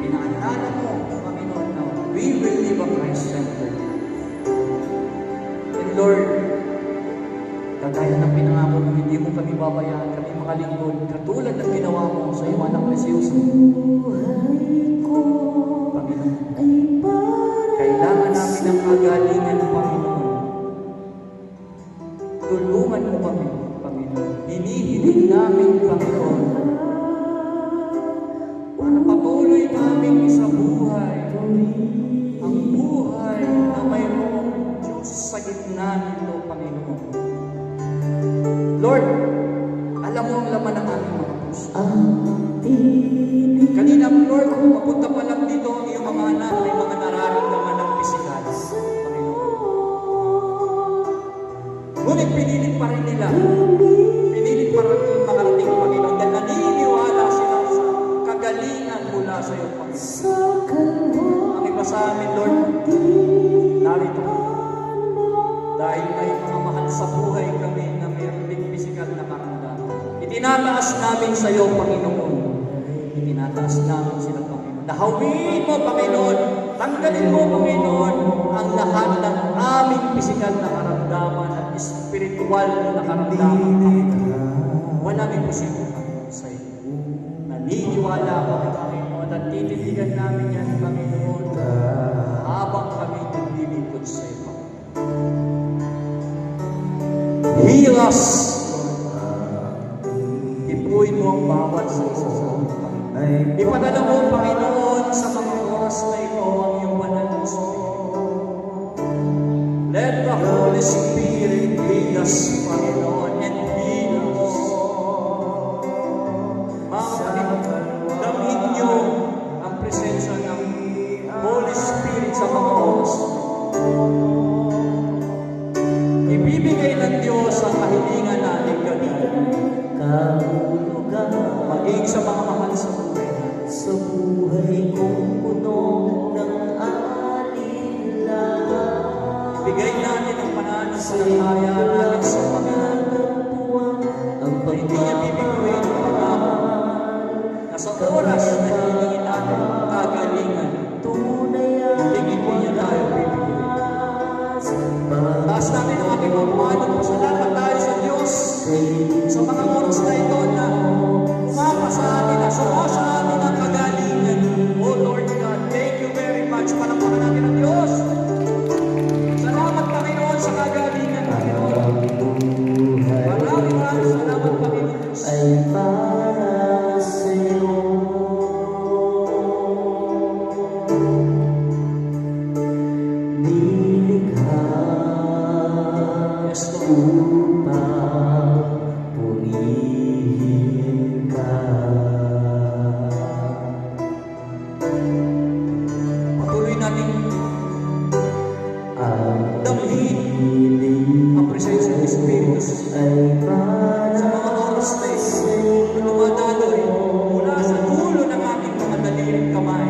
Pinaalala mo, Panginoon, na we will live a Christ-centered. And Lord, kagaya ng pinangako mo, hindi mo kami babayaan, kami mga lingkod, katulad ng ginawa mo sa iyong anak na si Jose. Panginoon, kailangan namin ang kagalingan ng Panginoon. Tulungan mo kami, Panginoon. Hinihiling namin, Panginoon, para patuloy namin isabuhay ang buhay na mayroong Diyos sa gitna nito, Panginoon. Lord, alam mo ang laman ng aming mga puso. Kanina, Lord, kung mapunta pa lang dito ang iyong mga anak, may mga nararamdaman ng pisikal, Panginoon. Ngunit pinilit pa rin nila. Pinilit pa rin makarating, Panginoon, dahil naniniwala sila sa kagalingan mula sa iyo, Panginoon. Ang iba sa amin, Lord, narito. Dahil may mga mahal Itinataas namin sa iyo, Panginoon. Itinataas namin sila, Panginoon. Nahawin mo, Panginoon. Tanggalin mo, Panginoon, ang lahat ng aming pisikal na karamdaman at espiritual na karamdaman, Panginoon. Walang imposible, Panginoon, sa iyo. Naniniwala ako, Panginoon, at tititigan namin yan, Panginoon, habang kami naglilingkod sa iyo. Heal us, ipuin mo ang bawat sa isa sa amin, Panginoon. Ipadala mo, Panginoon, sa mga oras na ito ang iyong banal na Espiritu. Let the Holy Spirit lead us, Panginoon, and heal us. Mga kapatid, damhin niyo ang presensya ng Holy Spirit sa mga oras. Ibibigay ng Diyos ang kahilingan natin gabi. Maging sa mga mahal sa buhay. Sa buhay kong puno ng alinlangan, Bigay natin ang pananampalataya natin sa Panginoon. ang Na hindi niya bibiguin ang pangako na sa oras na hihingin natin ang kagalingan, hindi niya tayo bibiguin. Taas namin ang ating pagmamahal. Pasalamat tayo sa Diyos sa mga oras na ito na umapa sa atin, na suha sa atin ang kagalingan. Oh Lord God, thank you very much. Palampakan natin ang Diyos. Salamat, Panginoon, sa kagalingan, Panginoon. Maraming salamat, Panginoon Diyos. ay para sa'yo. Nilikha Yes, Lord. upang purihin ka. Patuloy natin Ang damhin hiling ang presensya ng Espiritu ay para sa mga oras na ito na dumadaloy mula sa dulo ng ating mga daliring kamay,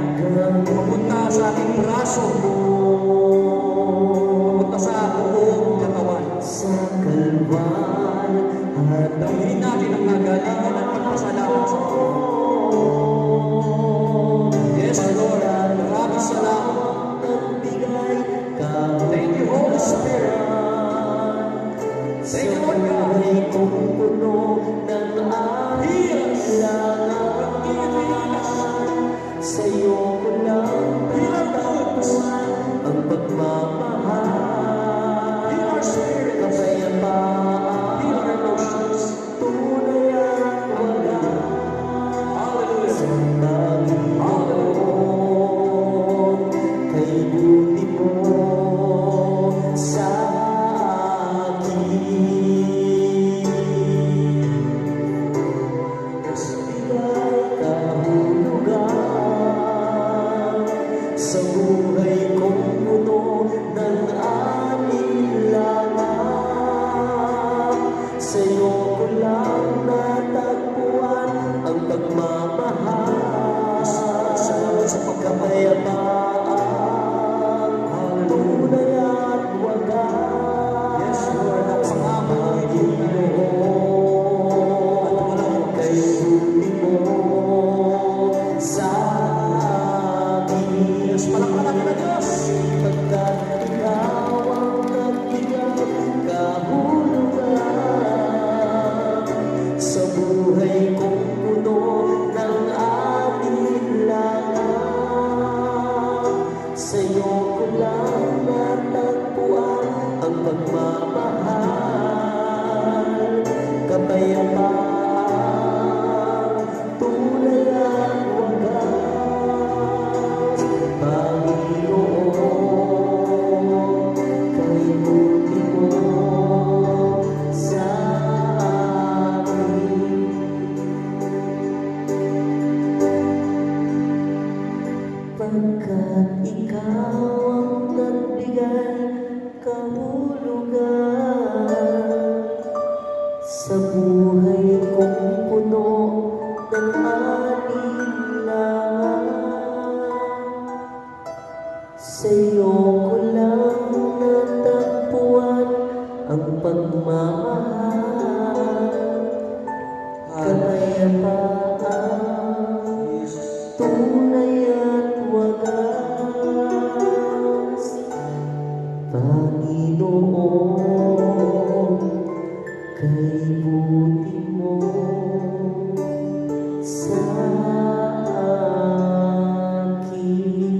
papunta sa ating braso, papunta sa buong katawan. sa kalwal at Damhin natin ang kagalingan at pagpasalamat sa Panginoon. Yes, Lord. Maraming salamat. nagbigay ka. Thank you, Holy Spirit. Thank you, Lord God. Buhay kong puno ng alinlangan, sa'yo ko lang tatagpuan ang pagmamahal, Heal our spirits. kapayapaan, Heal our emotions. tunay at wagas. Hallelujah. Panginoon, kay buti mo sa akin. Bigay kahulugan sa buhay kong puno ng alinlangan. Sa'yo ko lang natagpuan ang pagmamahal, sa pagkapayapaan, tunay at wagas. Yes, Lord. Ang pangako mo ay Panginoon, kay buti mo sa akin. Yes, palakpakan natin ang Diyos. Pagkat ikaw ang nagbigay kahulugan sa buhay kong puno ng alinlangan. Sa'yo ko lang natagpuan ang pagmamahal, kapayapaan, tunay at wagas. Panginoon, kay buti mo sa akin. Pagkat ikaw ang nagbigay kahulugan sa buhay kong puno ng alinlangan. Sa'yo ko lang natagpuan ang pagmamahal, inibuti mo sa akin.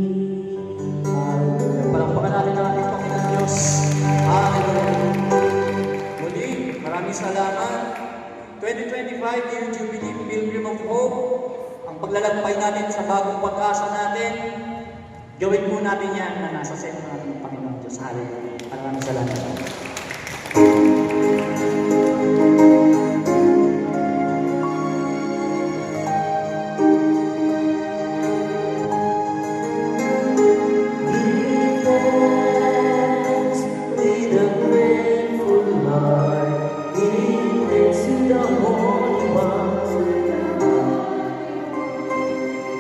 Palakpakan natin ang ating Panginoon Diyos. Hallelujah. Muli, maraming salamat. 2025 Year Jubilee Pilgrim of Hope. Ang paglalakbay natin sa bagong pag-asa natin, gawin po natin yan na nasa sentro natin ng Panginoon Diyos. Hallelujah. Maraming salamat. With a grateful heart, give thanks to the Holy One.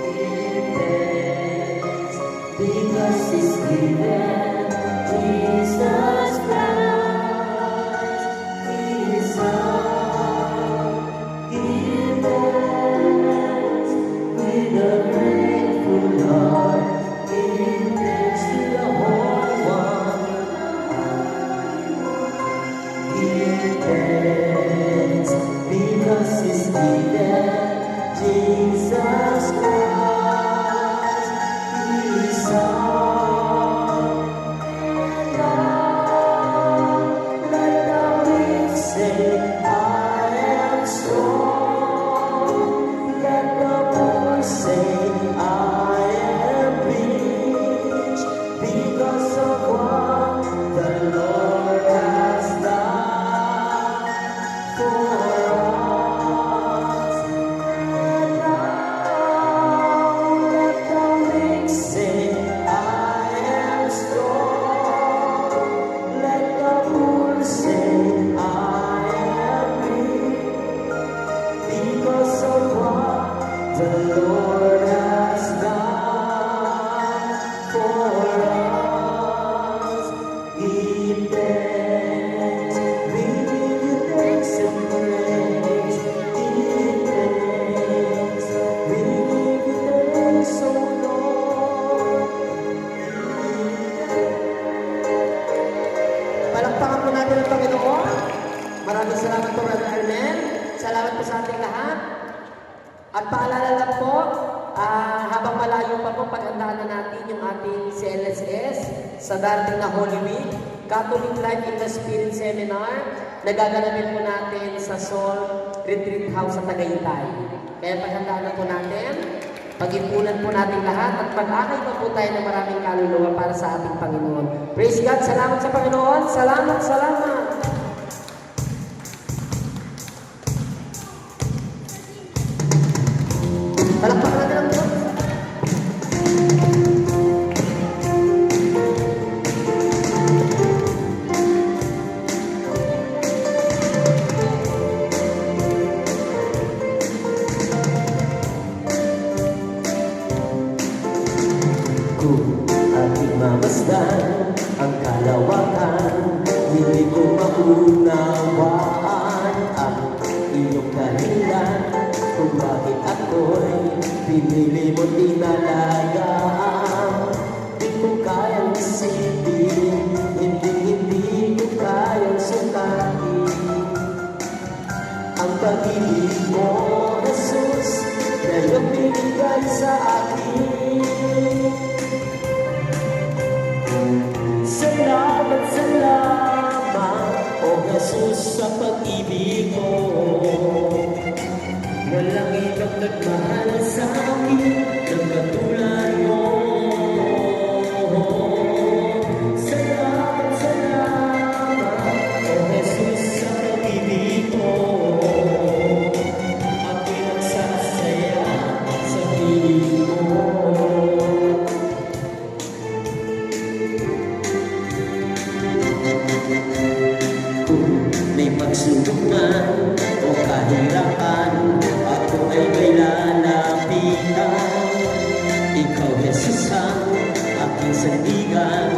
Give thanks because He's given Jesus Christ, His Son. Give thanks with a grateful heart, give thanks to the Holy One. Give thanks because He's given Jesus Christ, His Son. And now let the weak say, I am strong. Let the poor say, I am rich because of what the Lord has done for us. And now let the weak say, I am strong. Let the poor say, I am rich because of what the Lord has done for us. Give thanks, we give you thanks and praise. Give thanks, we give you thanks, O Lord. Palakpakan po natin ang Panginoon. Maraming salamat po, Brother Arnel. Salamat po sa ating lahat. At paalala lang po, habang malayo pa po, paghandaan na natin yung ating CLSS sa darating na Holy Week, Catholic Life in the Spirit Seminar, nagaganapin po natin sa Sol Retreat House sa Tagaytay. Kaya paghandaan na po natin, pag-ipunan po natin lahat at mag-akay pa po tayo ng maraming kaluluwa para sa ating Panginoon. Praise God! Salamat sa Panginoon! Salamat! Salamat! Palakpakan natin ang Diyos. Kung ating mamasdan ang kalawakan, hindi ko maunawaan ang iyong dahilan kung bakit ako'y pinili mo tinalagaan. Di ko kayang isipin, hindi ko kayang sukatin ang pag-ibig mo, Jesus, na iyong binigay sa akin. Salamat, salamat, O Jesus, sa pag-ibig mo. Walang ibang nagmahal sa akin ng katulad mo. Salamat, salamat, O Jesus, sa pag-ibig mo. Ako'y nagsasaya sa piling mo. Kung may pagsubok man o kahirapan, ako ay may lalapitan. Ikaw, Jesus, ang aking sandigan,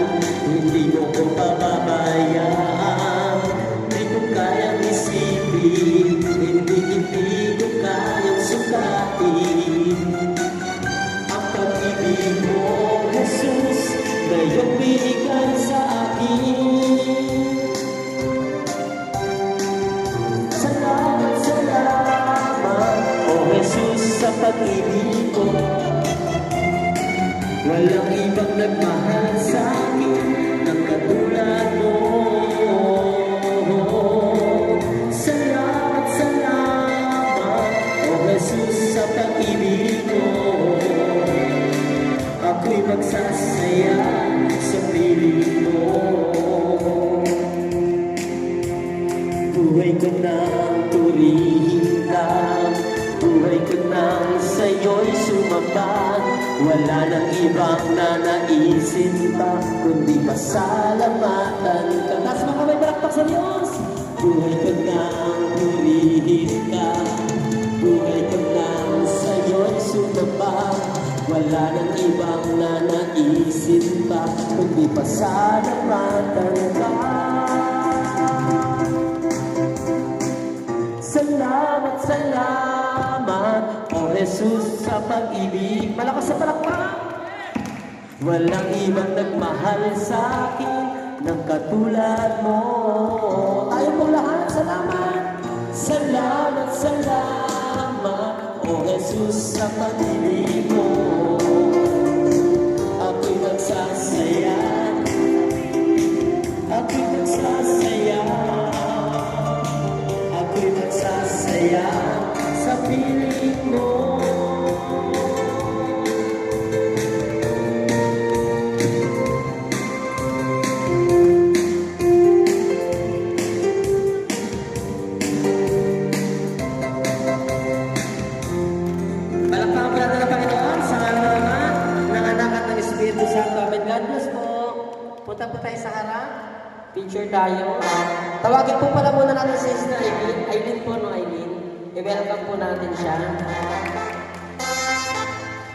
hindi mo ko pababayaan. Hindi ko kayang isipin, hindi ko kayang sukatin ang pag-ibig mo, Jesus, na iyong binigay sa akin. Salamat. pag-ibig ko. Walang ibang nagmahal sa akin ng katulad mo. Salamat, salamat, O Jesus, sa pag-ibig mo. Ako'y magsasaya sa piling mo. Buhay ko nang purihin ka, buhay ko nang sa'yo'y sumambag. Wala nang ibang nanaisin pa, kundi pasalamatan ka. Taas mga kamay, palakpak sa Diyos! Buhay ko nang purihin ka, buhay ko nang sa'yo'y sumambag. Wala nang ibang nanaisin pa, kundi pasalamatan ka. Salamat, salamat, O Jesus, sa pag-ibig. Malakas sa palakpak. Walang ibang nagmahal sa akin ng katulad mo. Tayo po lahat, salamat. Salamat, salamat, O Jesus, sa pag-ibig mo. Ako'y nagsasaya, ako'y nagsasaya, ako'y nagsasaya sa piling mo. Palakpakan po natin ang Panginoon sa ngalan ng Ama, ng Anak at ng Espiritu Santo. Amen. God bless po. Punta po tayo sa harap. Picture tayo. Tawagin po pala muna natin si Sister Aileen. Aileen po, no, Aileen. I-welcome po natin siya.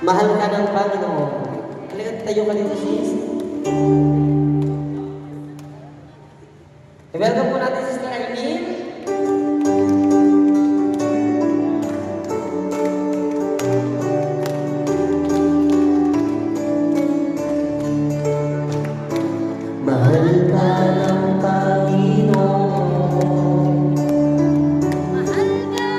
Mahal ka ng Panginoon. Halika, tayo ka dito, sis. I-welcome po natin si Sister Aileen. Mahal ka ng Panginoon. Mahal ka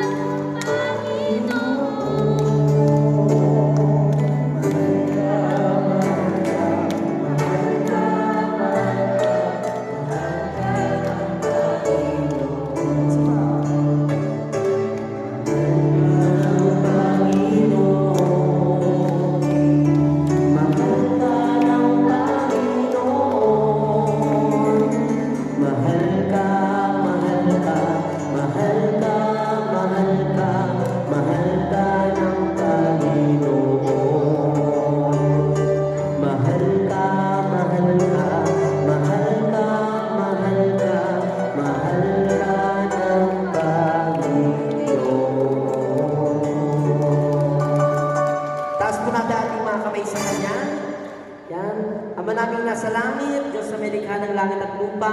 ng Panginoon. Taas po natin ating mga kamay sa Kanya. Yan. Ama naming nasa langit, Diyos na may likha ng langit at lupa,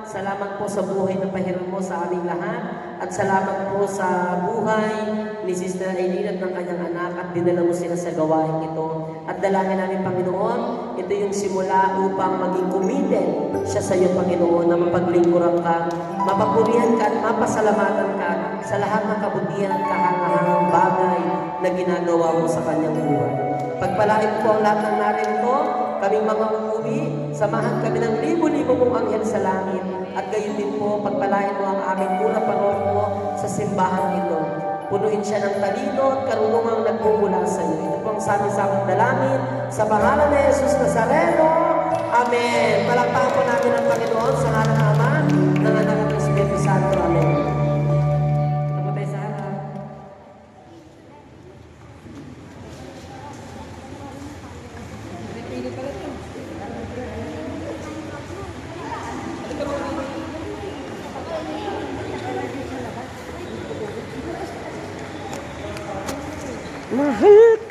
salamat po sa buhay na pahiram mo sa aming lahat. At salamat po sa buhay ni Sister Aileen at ng kanyang anak at dinala mo sila sa gawain ito. At dalangin namin, Panginoon, ito yung simula upang maging committed siya sa iyo, Panginoon, na mapaglingkuran ka, mapapurihan ka at mapasalamatan ka sa lahat ng kabutihan at kahangahangang bagay na ginagawa mo sa kanyang buhay. Pagpalain po ang lahat ng narito, kaming mga uuwi, samahan kami ng libo-libo mong anghel sa langit. At gayon din po, pagpalain mo ang aming muna paroko sa simbahan ito. Punuin siya ng talino at karunungang nagmumula sa iyo. Ito po ang sami-samang dalangin sa pangalan ni Jesus Nazareno. Amen. Palakpakan po natin ang Panginoon sa ngalan ng Ama, ng Anak at ng Espiritu Santo. Amen. Ito po tayo sa harap. Mahal